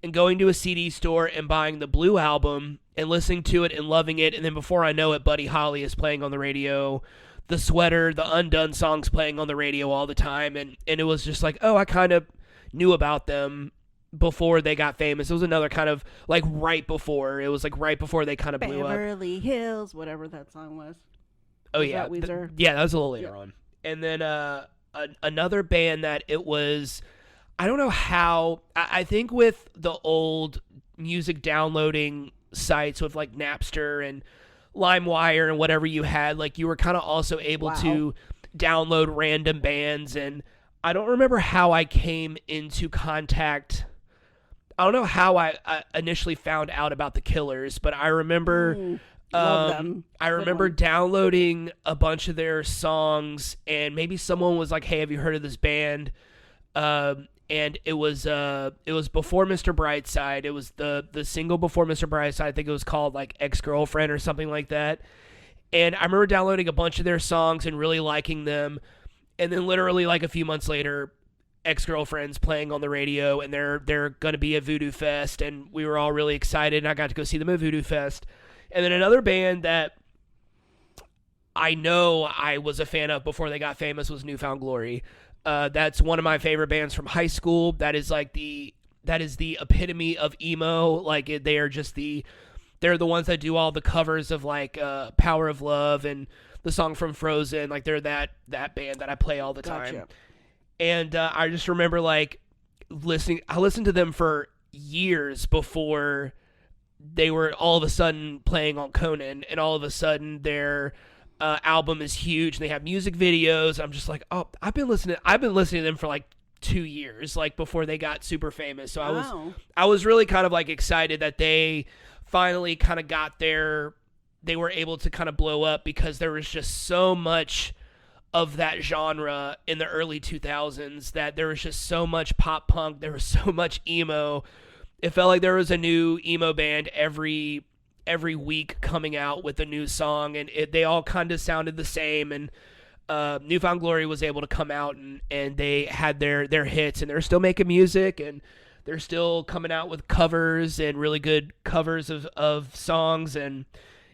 and going to a CD store and buying the Blue album and listening to it and loving it. And then before I know it, Buddy Holly is playing on the radio. The Sweater, the Undone songs playing on the radio all the time. And it was just like, oh, I kind of knew about them before they got famous. It was another kind of like right before. It was like right before they kind of blew up. Beverly Hills, whatever that song was. Oh, was yeah. That Weezer? Yeah, that was a little later on. And then another band that it was, I don't know how, I think with the old music downloading sites with like Napster and LimeWire and whatever you had, like you were kind of also able to download random bands. And I don't remember how I came into contact. I don't know how I initially found out about the Killers, but I remember love them. I remember downloading a bunch of their songs, and maybe someone was like, "Hey, have you heard of this band?" And it was before Mr. Brightside. It was the single before Mr. Brightside. I think it was called like Ex-Girlfriend or something like that. And I remember downloading a bunch of their songs and really liking them. And then literally like a few months later, Ex-Girlfriend's playing on the radio, and they're going to be at Voodoo Fest, and we were all really excited, and I got to go see them at Voodoo Fest. And then another band that I know I was a fan of before they got famous was Newfound Glory. That's one of my favorite bands from high school. That is the epitome of emo. Like they're the ones that do all the covers of like Power of Love and the song from Frozen. Like they're that band that I play all the time. Gotcha. And I just remember like I listened to them for years before they were all of a sudden playing on Conan, and all of a sudden their album is huge and they have music videos. I'm just like, oh, I've been listening to them for like 2 years, like before they got super famous. So I was really kind of like excited that they finally kind of they were able to kind of blow up, because there was just so much of that genre in the early 2000s that there was just so much pop punk, there was so much emo. It felt like there was a new emo band every week coming out with a new song, and they all kind of sounded the same. And Newfound Glory was able to come out and they had their hits, and they're still making music, and they're still coming out with covers and really good covers of songs. And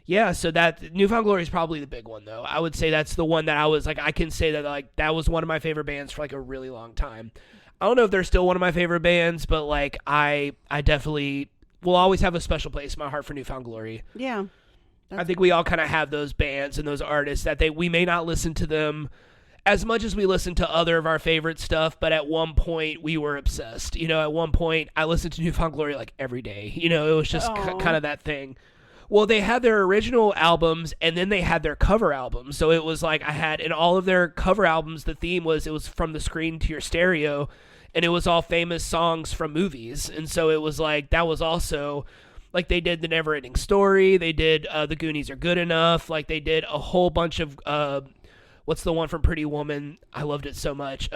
yeah, so that Newfound Glory is probably the big one, though. I would say that's the one that I was like, I can say that like that was one of my favorite bands for like a really long time. I don't know if they're still one of my favorite bands, but like I definitely will always have a special place in my heart for Newfound Glory. Yeah. I think we all kind of have those bands and those artists that we may not listen to them as much as we listen to other of our favorite stuff, but at one point we were obsessed. You know, at one point I listened to Newfound Glory like every day. You know, it was just kind of that thing. Well, they had their original albums, and then they had their cover albums. So it was like in all of their cover albums, the theme was it was from the screen to your stereo, and it was all famous songs from movies. And so it was like, that was also, like they did The Never Ending Story, they did The Goonies Are Good Enough, like they did a whole bunch of, what's the one from Pretty Woman? I loved it so much.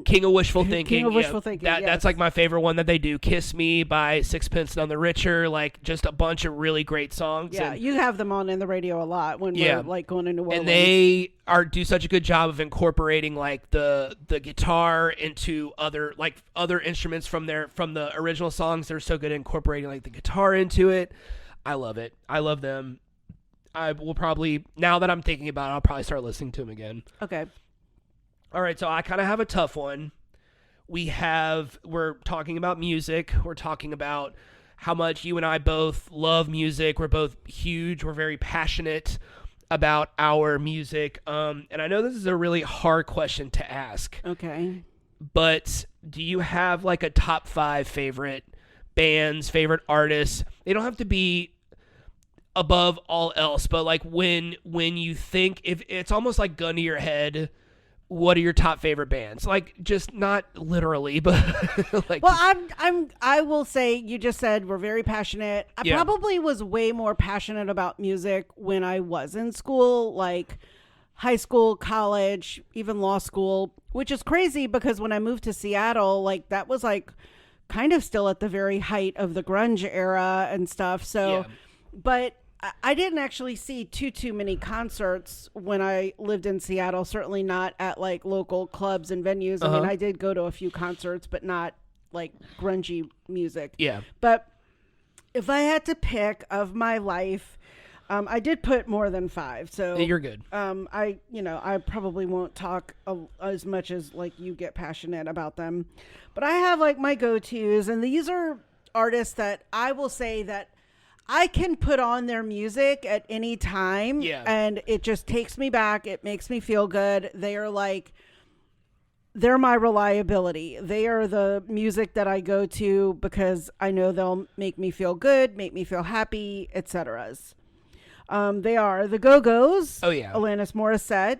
King of Wishful Thinking. King of Wishful Thinking, yes. That's like my favorite one that they do. Kiss Me by Sixpence None the Richer. Like just a bunch of really great songs. Yeah, and, you have them on in the radio a lot when we're like going into Orleans. And they do such a good job of incorporating like the guitar into other instruments from the original songs. They're so good at incorporating like the guitar into it. I love it. I love them. I will probably, now that I'm thinking about it, I'll probably start listening to them again. Okay. All right, so I kind of have a tough one. We're talking about music. We're talking about how much you and I both love music. We're both huge. We're very passionate about our music. And I know this is a really hard question to ask. Okay. But do you have like a top 5 favorite bands, favorite artists? They don't have to be above all else. But like when you think, if it's almost like gun to your head, what are your top favorite bands? Like, just not literally, but like. Well, I will say, you just said we're very passionate. I probably was way more passionate about music when I was in school, like high school, college, even law school, which is crazy because when I moved to Seattle, like that was like kind of still at the very height of the grunge era and stuff. So, but I didn't actually see too many concerts when I lived in Seattle, certainly not at like local clubs and venues. I mean, I did go to a few concerts, but not like grungy music. Yeah. But if I had to pick of my life, I did put more than 5. So you're good. I probably won't talk as much as like you get passionate about them, but I have like my go-tos, and these are artists that I will say that I can put on their music at any time, and it just takes me back. It makes me feel good. They're my reliability. They are the music that I go to because I know they'll make me feel good, make me feel happy, etc. They are the Go-Go's. Oh, yeah. Alanis Morissette,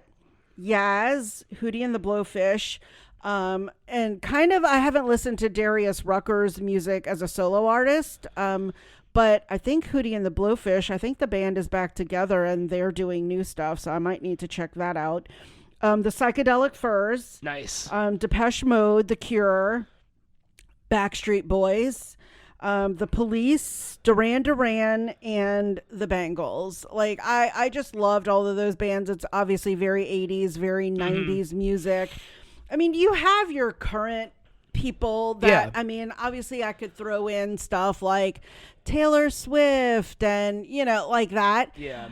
Yaz, Hootie and the Blowfish. And kind of, I haven't listened to Darius Rucker's music as a solo artist. But I think Hootie and the Blowfish, I think the band is back together and they're doing new stuff. So I might need to check that out. The Psychedelic Furs. Nice. Depeche Mode, The Cure, Backstreet Boys, The Police, Duran Duran, and The Bangles. Like, I just loved all of those bands. It's obviously very 80s, very 90s music. I mean, you have your current people that, I mean, obviously I could throw in stuff like Taylor Swift and, like that. Yeah.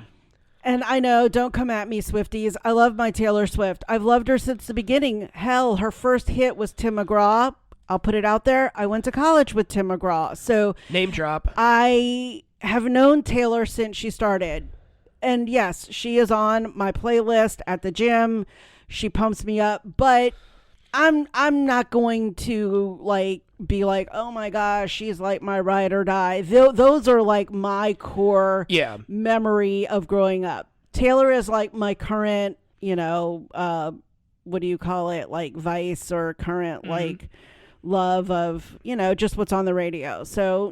And I know, don't come at me, Swifties. I love my Taylor Swift. I've loved her since the beginning. Hell, her first hit was Tim McGraw. I'll put it out there. I went to college with Tim McGraw. So name drop. I have known Taylor since she started. And yes, she is on my playlist at the gym. She pumps me up, but I'm not going to like be like, oh my gosh, she's like my ride or die. Those are like my core memory of growing up. Taylor is like my current, what do you call it? Like vice or current like love of, just what's on the radio. So,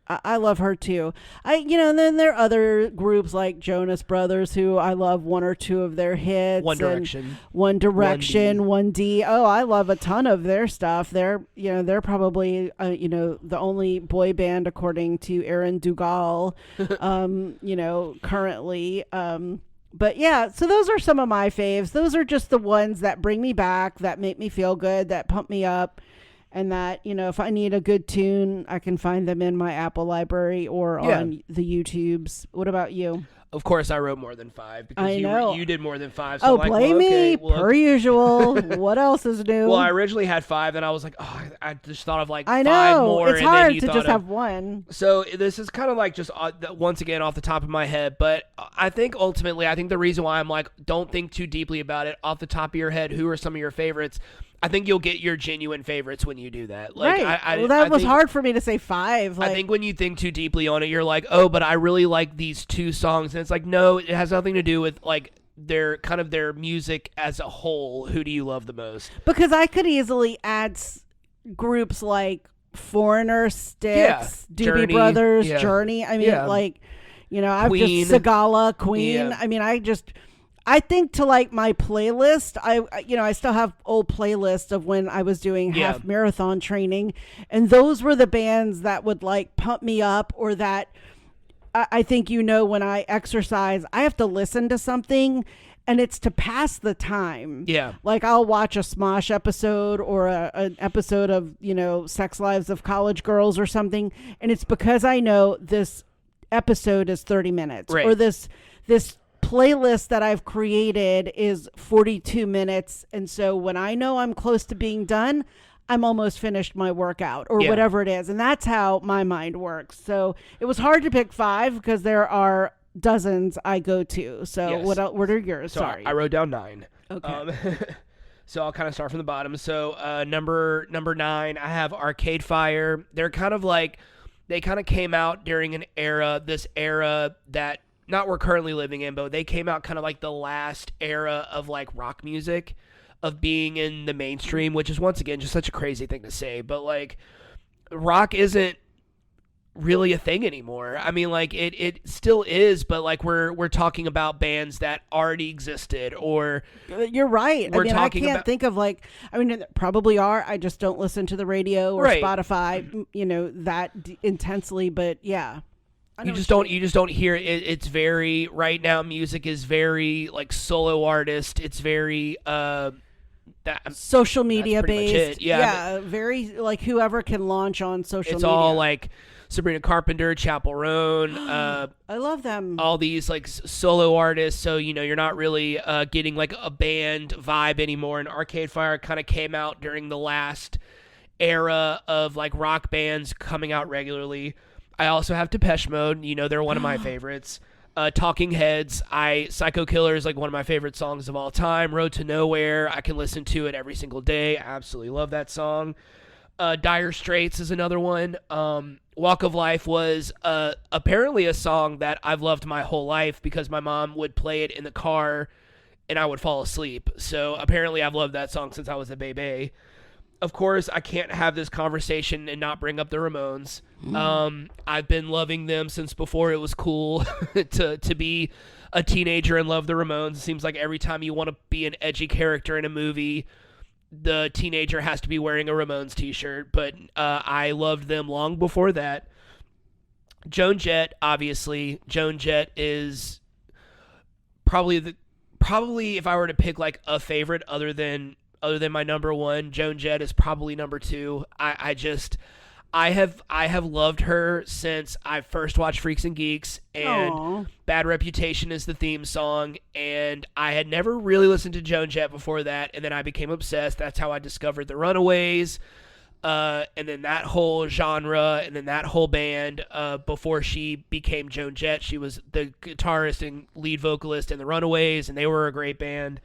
I love her too. And then there are other groups like Jonas Brothers who I love one or two of their hits. One Direction. One Direction, 1D. Oh, I love a ton of their stuff. They're probably, the only boy band according to Aaron Dugal, currently. But yeah, so those are some of my faves. Those are just the ones that bring me back, that make me feel good, that pump me up. And that, if I need a good tune, I can find them in my Apple library or on the YouTubes. What about you? Of course, I wrote more than 5 because you did more than 5. So blame me, per usual. What else is new? Well, I originally had 5, and I was like, I just thought of like 5 more. It's hard to just have one. So this is kind of like just once again off the top of my head, but I think ultimately, the reason why I'm like, don't think too deeply about it. Off the top of your head, who are some of your favorites? I think you'll get your genuine favorites when you do that. Like, right. That was hard for me to say 5. I think when you think too deeply on it, you're like, oh, but I really like these 2 songs. And it's like, no, it has nothing to do with like their music as a whole. Who do you love the most? Because I could easily add groups like Foreigner, Styx, Doobie Journey, Brothers, Journey. I mean, I've Queen. just Sagala, Queen. Yeah. I mean, I think to like my playlist, I still have old playlists of when I was doing half marathon training, and those were the bands that would like pump me up, or that I think, when I exercise, I have to listen to something and it's to pass the time. Yeah. Like I'll watch a Smosh episode or an episode of, Sex Lives of College Girls or something. And it's because I know this episode is 30 minutes or this playlist that I've created is 42 minutes. And so when I know I'm close to being done, I'm almost finished my workout or whatever it is. And that's how my mind works. So it was hard to pick 5 because there are dozens I go to. So what are yours? So Sorry. I wrote down 9. Okay. So I'll kind of start from the bottom. So number 9, I have Arcade Fire. They're kind of like they kind of came out during this era that not we're currently living in, but they came out kind of like the last era of like rock music, of being in the mainstream, which is once again just such a crazy thing to say, but like rock isn't really a thing anymore. I mean, like it still is, but like we're talking about bands that already existed, or you're right. We're talking I can't about, think of like, I mean, probably are. I just don't listen to the radio or right. Spotify, that intensely. But yeah, you just don't hear it. It's very right now. Music is very like solo artist. It's very social media based. Yeah, very like whoever can launch on social media. It's all like Sabrina Carpenter, Chappell Roan. I love them. All these like solo artists. So, you're not really getting like a band vibe anymore. And Arcade Fire kind of came out during the last era of like rock bands coming out regularly. I also have Depeche Mode. They're one of my favorites. Talking Heads. Psycho Killer is like one of my favorite songs of all time. Road to Nowhere. I can listen to it every single day. I absolutely love that song. Dire Straits is another one. Walk of Life was apparently a song that I've loved my whole life because my mom would play it in the car and I would fall asleep. So apparently I've loved that song since I was a baby. Of course, I can't have this conversation and not bring up the Ramones. I've been loving them since before it was cool to be a teenager and love the Ramones. It seems like every time you want to be an edgy character in a movie, the teenager has to be wearing a Ramones t-shirt, but I loved them long before that. Joan Jett, obviously. Joan Jett is probably if I were to pick like a favorite other than my number one, Joan Jett is probably number two. I have loved her since I first watched Freaks and Geeks, and Aww. Bad Reputation is the theme song, and I had never really listened to Joan Jett before that, and then I became obsessed. That's how I discovered the Runaways, and then that whole genre, and then that whole band. Before she became Joan Jett, she was the guitarist and lead vocalist in the Runaways, and they were a great band.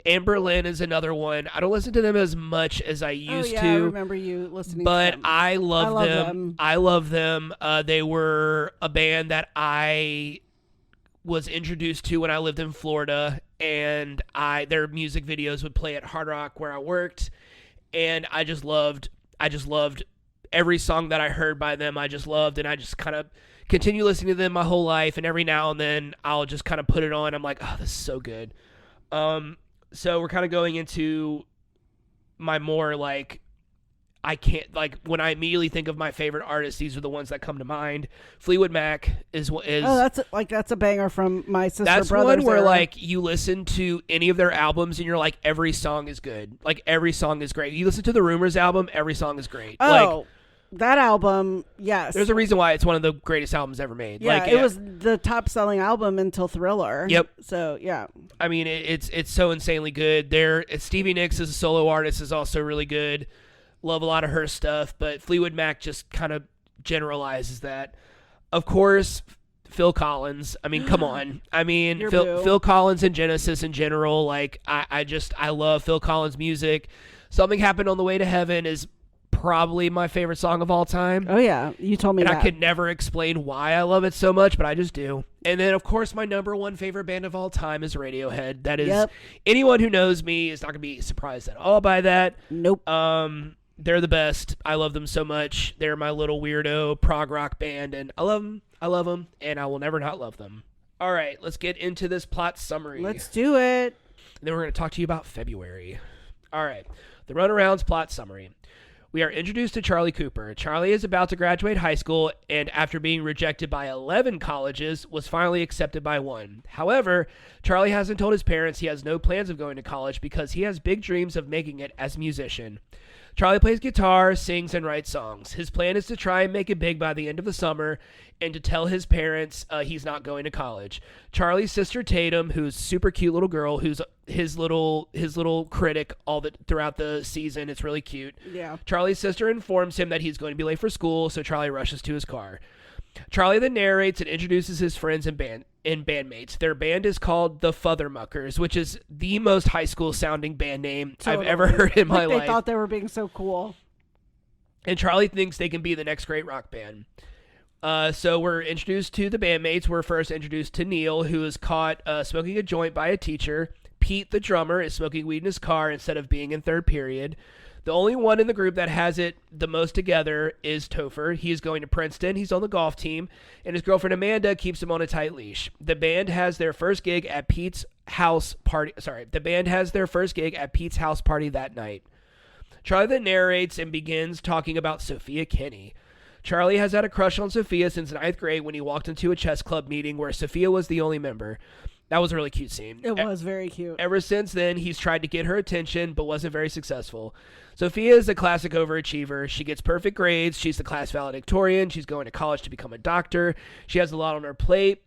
Anne Boleyn is another one. I don't listen to them as much as I used to. I remember you listening but to them. I love them. I love them. They were a band that I was introduced to when I lived in Florida, and their music videos would play at Hard Rock where I worked, and I just loved every song that I heard by them. I just loved, and I just kind of continue listening to them my whole life, and every now and then I'll just kind of put it on. I'm like, oh, this is so good. So we're kind of going into my more like, I can't, like, when I immediately think of my favorite artists, these are the ones that come to mind. Fleetwood Mac is that's a banger from my sister. That's brothers one where era. like you listen to any of their albums and you're like, every song is good. Like every song is great. You listen to the Rumors album, every song is great. Oh, that album, yes. There's a reason why it's one of the greatest albums ever made. Yeah, it was the top-selling album until Thriller. Yep. So, yeah. I mean, it's so insanely good. Stevie Nicks as a solo artist is also really good. Love a lot of her stuff, but Fleetwood Mac just kind of generalizes that. Of course, Phil Collins. I mean, come on. I mean, Phil Collins and Genesis in general. Like, I love Phil Collins' music. Something Happened on the Way to Heaven is probably my favorite song of all time. Oh yeah, you told me and that. I could never explain why I love it so much, but I just do. And then of course my number one favorite band of all time is Radiohead. That is, anyone who knows me is not gonna be surprised at all by that. Nope. They're the best. I love them so much. They're my little weirdo prog rock band, and I love them, and I will never not love them. All right, let's get into this plot summary. Let's do it. And then we're going to talk to you about February. All right, the Runarounds plot summary. We are introduced to Charlie Cooper. Charlie is about to graduate high school, and after being rejected by 11 colleges, was finally accepted by one. However, Charlie hasn't told his parents he has no plans of going to college because he has big dreams of making it as a musician. Charlie plays guitar, sings, and writes songs. His plan is to try and make it big by the end of the summer and to tell his parents he's not going to college. Charlie's sister Tatum, who's a super cute little girl, who's his little critic throughout the season. It's really cute. Yeah. Charlie's sister informs him that he's going to be late for school, so Charlie rushes to his car. Charlie then narrates and introduces his friends and bandmates. Their band is called the Futhermuckers, which is the most high school sounding band name I've ever heard in my life. They thought they were being so cool. and Charlie thinks they can be the next great rock band. So we're introduced to the bandmates. We're first introduced to Neil, who is caught smoking a joint by a teacher. Pete, the drummer, is smoking weed in his car instead of being in third period. The only one in the group that has it the most together is Topher. He is going to Princeton. He's on the golf team, and his girlfriend Amanda keeps him on a tight leash. The band has their first gig at Pete's house party. The band has their first gig at Pete's house party that night. Charlie then narrates and begins talking about Sophia Kinney. Charlie has had a crush on Sophia since 9th grade when he walked into a chess club meeting where Sophia was the only member. That was a really cute scene. It was very cute. Ever since then, he's tried to get her attention, but wasn't very successul. Sophia is a classic overachiever. She gets perfect grades. She's the class valedictorian. She's going to college to become a doctor. She has a lot on her plate.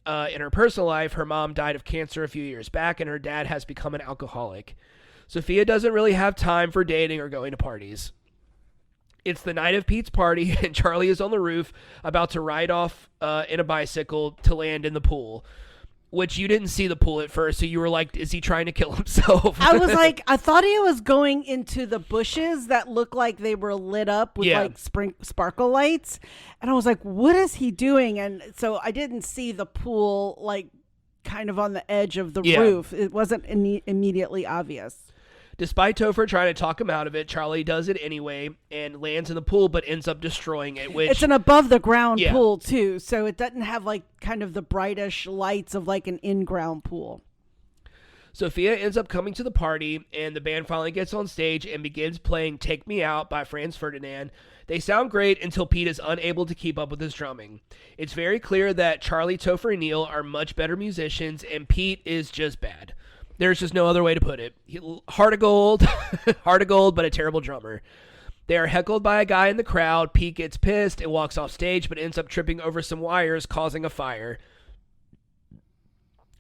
In her personal life, her mom died of cancer a few years back, and her dad has become an alcoholic. Sophia doesn't really have time for dating or going to parties. It's the night of Pete's party, and Charlie is on the roof about to ride off in a bicycle to land in the pool. Which you didn't see the pool at first, so you were like, is he trying to kill himself? I was like, I thought he was going into the bushes that looked like they were lit up with like sparkle lights. And I was like, what is he doing? And so I didn't see the pool like kind of on the edge of the roof. It wasn't immediately obvious. Despite Topher trying to talk him out of it, Charlie does it anyway and lands in the pool, but ends up destroying it. Which it's an above the ground pool too, so it doesn't have like kind of the brightish lights of like an in-ground pool. Sophia ends up coming to the party, and the band finally gets on stage and begins playing "Take Me Out" by Franz Ferdinand. They sound great until Pete is unable to keep up with his drumming. It's very clear that Charlie, Topher, and Neil are much better musicians, and Pete is just bad. There's just no other way to put it. Heart of gold, but a terrible drummer. They are heckled by a guy in the crowd. Pete gets pissed and walks off stage, but ends up tripping over some wires, causing a fire.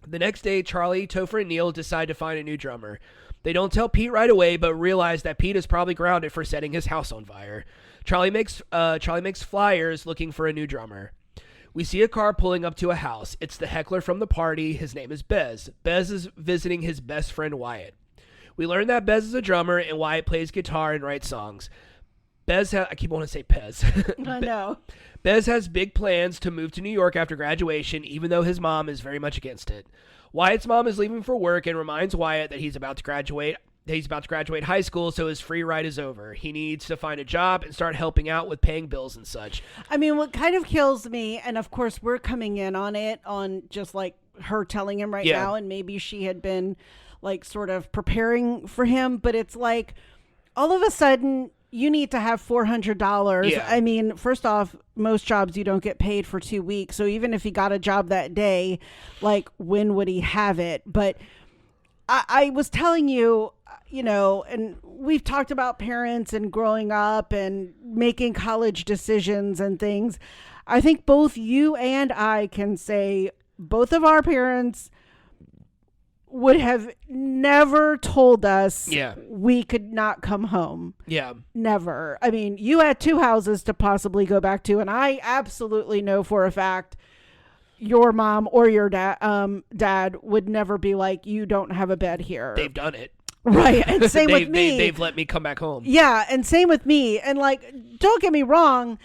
The next day, Charlie, Topher, and Neil decide to find a new drummer. They don't tell Pete right away, but realize that Pete is probably grounded for setting his house on fire. Charlie makes flyers looking for a new drummer. We see a car pulling up to a house. It's the heckler from the party. His name is Bez. Bez is visiting his best friend Wyatt. We learn that Bez is a drummer and Wyatt plays guitar and writes songs. I keep wanting to say Pez. I know. Bez has big plans to move to New York after graduation, even though his mom is very much against it. Wyatt's mom is leaving for work and reminds Wyatt that he's about to graduate high school, so his free ride is over. He needs to find a job and start helping out with paying bills and such. I mean, what kind of kills me, and of course we're coming in on it on just like her telling him now, and maybe she had been like sort of preparing for him, but it's like all of a sudden you need to have $400. Yeah. I mean, first off, most jobs you don't get paid for 2 weeks. So even if he got a job that day, like when would he have it? But I was telling you, and we've talked about parents and growing up and making college decisions and things. I think both you and I can say both of our parents would have never told us we could not come home. Yeah. Never. I mean, you had 2 houses to possibly go back to, and I absolutely know for a fact your mom or your dad would never be like, you don't have a bed here. They've done it. Right. And same with me. They've let me come back home. Yeah. And same with me. And like, don't get me wrong.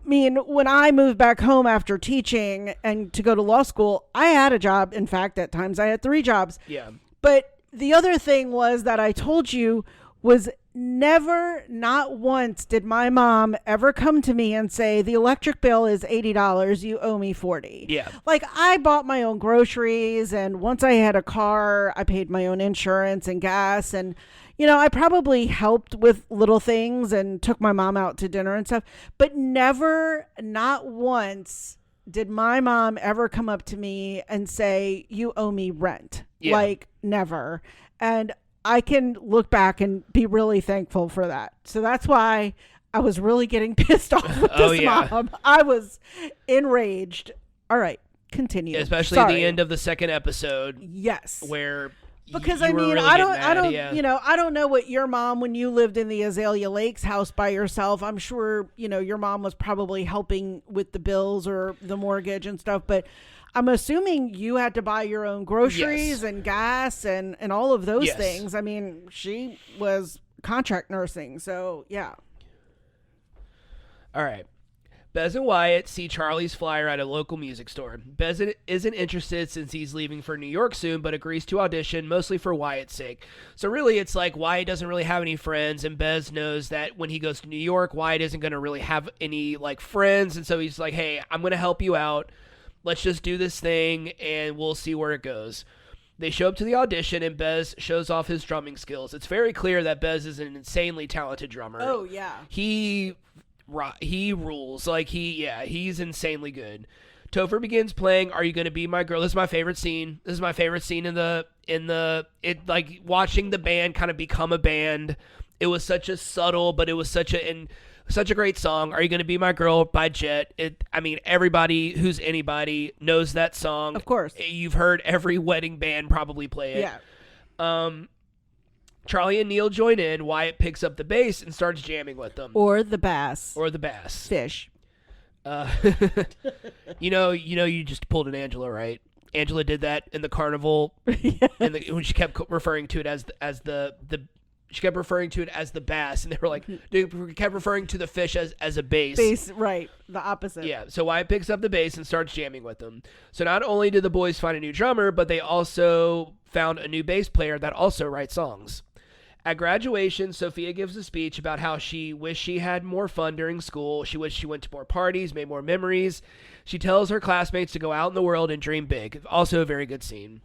I mean, when I moved back home after teaching and to go to law school, I had a job. In fact, at times I had 3 jobs. Yeah. But the other thing was that I told you was never, not once did my mom ever come to me and say, the electric bill is $80. You owe me $40. Yeah. Like I bought my own groceries, and once I had a car, I paid my own insurance and gas. And, I probably helped with little things and took my mom out to dinner and stuff, but never, not once did my mom ever come up to me and say, you owe me rent. Yeah. Like never. And I can look back and be really thankful for that. So that's why I was really getting pissed off with this mom. I was enraged. All right, continue. Especially at the end of the second episode. Yes. Where because you I mean, really I don't, mad, I don't know what your mom, when you lived in the Azalea Lakes house by yourself, I'm sure, your mom was probably helping with the bills or the mortgage and stuff, but I'm assuming you had to buy your own groceries and gas and all of those things. I mean, she was contract nursing, so yeah. All right. Bez and Wyatt see Charlie's flyer at a local music store. Bez isn't interested since he's leaving for New York soon, but agrees to audition, mostly for Wyatt's sake. So really, it's like Wyatt doesn't really have any friends, and Bez knows that when he goes to New York, Wyatt isn't going to really have any like friends, and so he's like, hey, I'm going to help you out. Let's just do this thing, and we'll see where it goes. They show up to the audition, and Bez shows off his drumming skills. It's very clear that Bez is an insanely talented drummer. Oh, yeah. He rules. Like, he's insanely good. Topher begins playing Are You Gonna Be My Girl? This is my favorite scene. This is my favorite scene like watching the band kind of become a band. It was such a subtle, but it was such a great song. Are You Gonna Be My Girl by Jet. Everybody who's anybody knows that song. Of course. You've heard every wedding band probably play it. Yeah. Charlie and Neil join in. Wyatt picks up the bass and starts jamming with them. Or the bass. Fish. You just pulled an Angela, right? Angela did that in the carnival, Yeah. and when she kept referring to it as the she kept referring to it as the bass, and they were like, they kept referring to the fish as a bass. Bass, right. The opposite. Yeah, so Wyatt picks up the bass and starts jamming with them. So not only did the boys find a new drummer, but they also found a new bass player that also writes songs. At graduation, Sophia gives a speech about how she wished she had more fun during school. She wished she went to more parties, made more memories. She tells her classmates to go out in the world and dream big. Also a very good scene.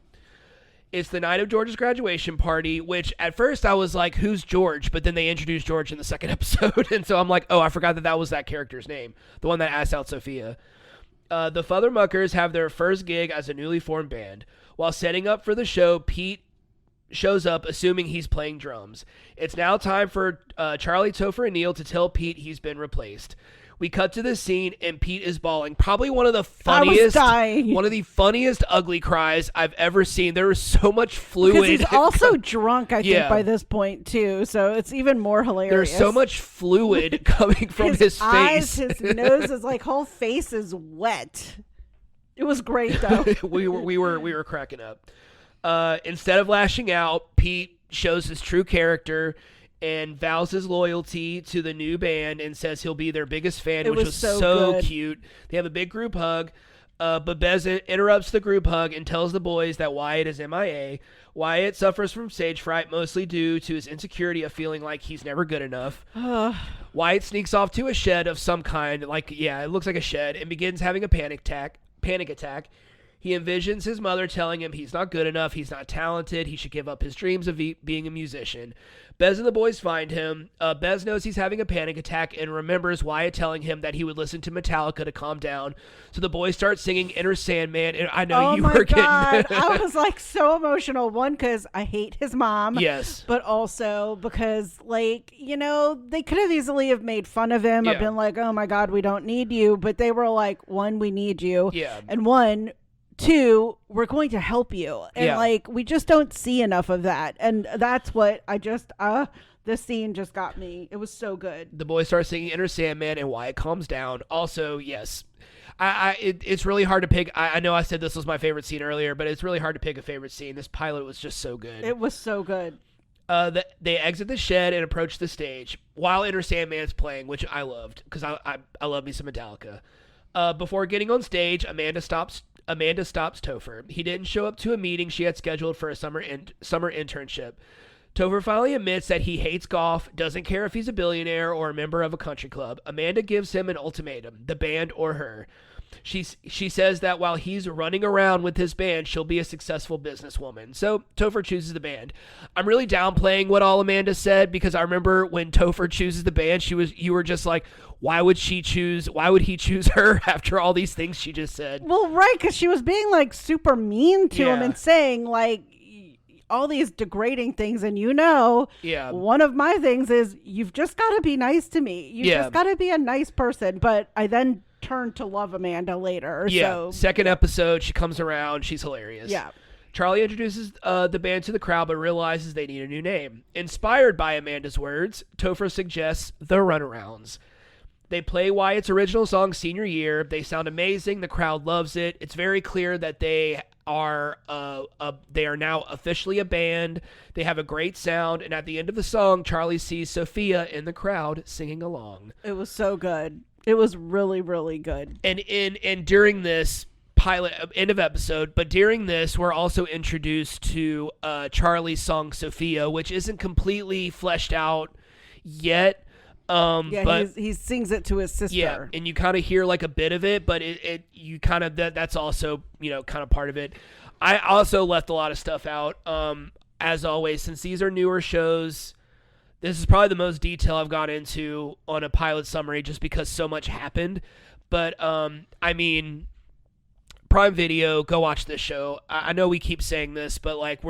It's the night of George's graduation party, which at first I was like, who's George? But then they introduced George in the second episode. And so I'm like, oh, I forgot that was that character's name. The one that asked out Sophia. The Futhermuckers have their first gig as a newly formed band. While setting up for the show, Pete shows up assuming he's playing drums. It's now time for Charlie, Topher, and Neil to tell Pete he's been replaced. We cut to this scene and Pete is bawling. Probably one of the funniest ugly cries I've ever seen. There was so much fluid. Because he's also drunk, I think, by this point too. So it's even more hilarious. There's so much fluid coming from his eyes, face. His nose, his whole face is wet. It was great though. we were cracking up. Instead of lashing out, Pete shows his true character and vows his loyalty to the new band and says he'll be their biggest fan, which was so cute. They have a big group hug, but Bez interrupts the group hug and tells the boys that Wyatt is MIA. Wyatt suffers from stage fright, mostly due to his insecurity of feeling like he's never good enough. Wyatt sneaks off to a shed of some kind, it looks like a shed, and begins having a panic attack. He envisions his mother telling him he's not good enough, he's not talented, he should give up his dreams of being a musician. Bez and the boys find him. Bez knows he's having a panic attack and remembers Wyatt telling him that he would listen to Metallica to calm down. So the boys start singing Enter Sandman, and I know you were getting... I was so emotional. One, because I hate his mom. Yes. But also because, they could have easily have made fun of him or been like, oh my God, we don't need you. But they were like, one, we need you. Yeah. And one... two, we're going to help you. And we just don't see enough of that. And that's what I just, this scene just got me. It was so good. The boys start singing Enter Sandman and Wyatt calms down. Also, yes, it's really hard to pick. I know I said this was my favorite scene earlier, but it's really hard to pick a favorite scene. This pilot was just so good. It was so good. They exit the shed and approach the stage while Enter Sandman's playing, which I loved because I love me some Metallica. Before getting on stage, Amanda stops Topher. He didn't show up to a meeting she had scheduled for a summer internship. Topher finally admits that he hates golf, doesn't care if he's a billionaire or a member of a country club. Amanda gives him an ultimatum, the band or her. She says that while he's running around with his band, she'll be a successful businesswoman. So Topher chooses the band. I'm really downplaying what all Amanda said because I remember when Topher chooses the band, you were just like, why would he choose her after all these things she just said? Well, right, because she was being super mean to him and saying all these degrading things. And one of my things is you've just got to be nice to me. You've just got to be a nice person. But I then turned to love Amanda later. Yeah. So. Second episode, she comes around. She's hilarious. Yeah. Charlie introduces the band to the crowd, but realizes they need a new name. Inspired by Amanda's words, Topher suggests the Runarounds. They play Wyatt's original song, Senior Year. They sound amazing. The crowd loves it. It's very clear that they are now officially a band. They have a great sound. And at the end of the song, Charlie sees Sophia in the crowd singing along. It was so good. It was really, really good. And during this pilot end of episode, but during this we're also introduced to Charlie's song Sophia, which isn't completely fleshed out yet. But he sings it to his sister. Yeah, and you kind of hear like a bit of it, but you kind of that's also kind of part of it. I also left a lot of stuff out. As always, since these are newer shows, this is probably the most detail I've gone into on a pilot summary, just because so much happened. But I mean, Prime Video, go watch this show. I know we keep saying this, but like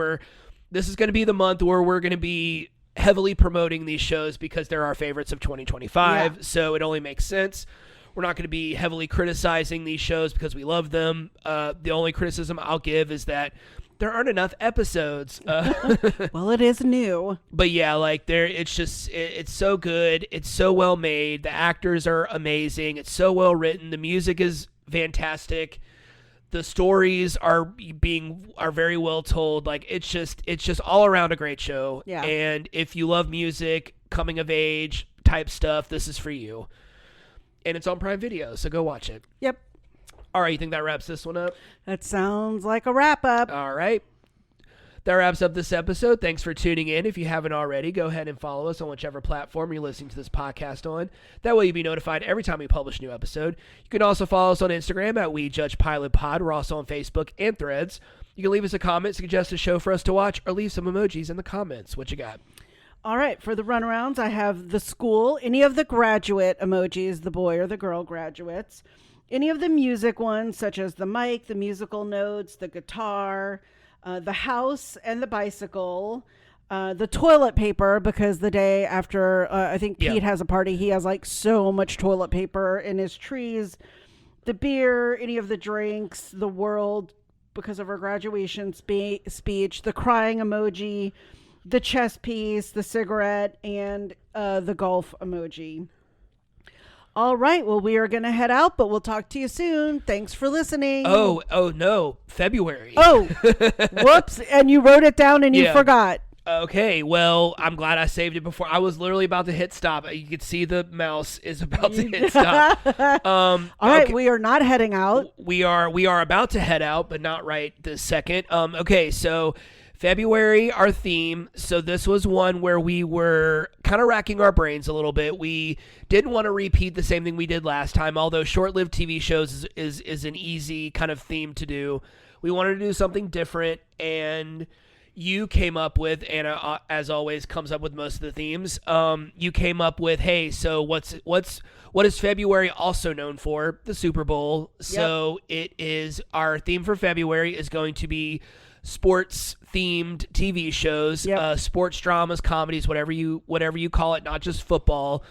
this is going to be the month where we're going to be heavily promoting these shows because they're our favorites of 2025. Yeah. So it only makes sense. We're not going to be heavily criticizing these shows because we love them. The only criticism I'll give is that there aren't enough episodes. Well, it is new. But yeah, like it's so good. It's so well made. The actors are amazing. It's so well written. The music is fantastic. The stories are very well told. Like it's just all around a great show. Yeah. And if you love music, coming of age type stuff, this is for you. And it's on Prime Video, so go watch it. Yep. All right, you think that wraps this one up? That sounds like a wrap up. All right. That wraps up this episode. Thanks for tuning in. If you haven't already, go ahead and follow us on whichever platform you're listening to this podcast on. That way you'll be notified every time we publish a new episode. You can also follow us on Instagram at WeJudgePilotPod. We're also on Facebook and Threads. You can leave us a comment, suggest a show for us to watch, or leave some emojis in the comments. What you got? All right, for the runarounds, I have the school, any of the graduate emojis, the boy or the girl graduates, any of the music ones, such as the mic, the musical notes, the guitar, the house and the bicycle, the toilet paper, because the day after, I think Pete has a party, he has like so much toilet paper in his trees, the beer, any of the drinks, the world, because of her graduation speech, the crying emoji, the chess piece, the cigarette, and the golf emoji. All right. Well, we are going to head out, but we'll talk to you soon. Thanks for listening. Oh no. February. Oh, whoops. And you wrote it down and you forgot. Okay. Well, I'm glad I saved it before. I was literally about to hit stop. You could see the mouse is about to hit stop. All right. Okay. We are not heading out. We are about to head out, but not right this second. Okay. So February, our theme. So this was one where we were kind of racking our brains a little bit. We didn't want to repeat the same thing we did last time, although short-lived TV shows is an easy kind of theme to do. We wanted to do something different, and you came up with, Anna, as always, comes up with most of the themes. You came up with, hey, so what is February also known for? The Super Bowl. Yep. So it is, our theme for February is going to be sports themed TV shows, sports dramas, comedies, whatever you call it, not just football.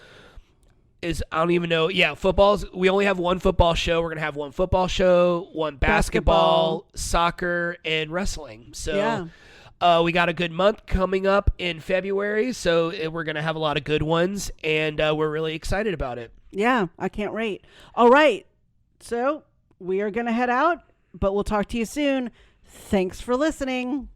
I don't even know. Yeah, football's, we only have one football show. We're going to have one football show, one basketball, soccer, and wrestling. So we got a good month coming up in February, so we're going to have a lot of good ones, and we're really excited about it. Yeah, I can't wait. All right, so we are going to head out, but we'll talk to you soon. Thanks for listening.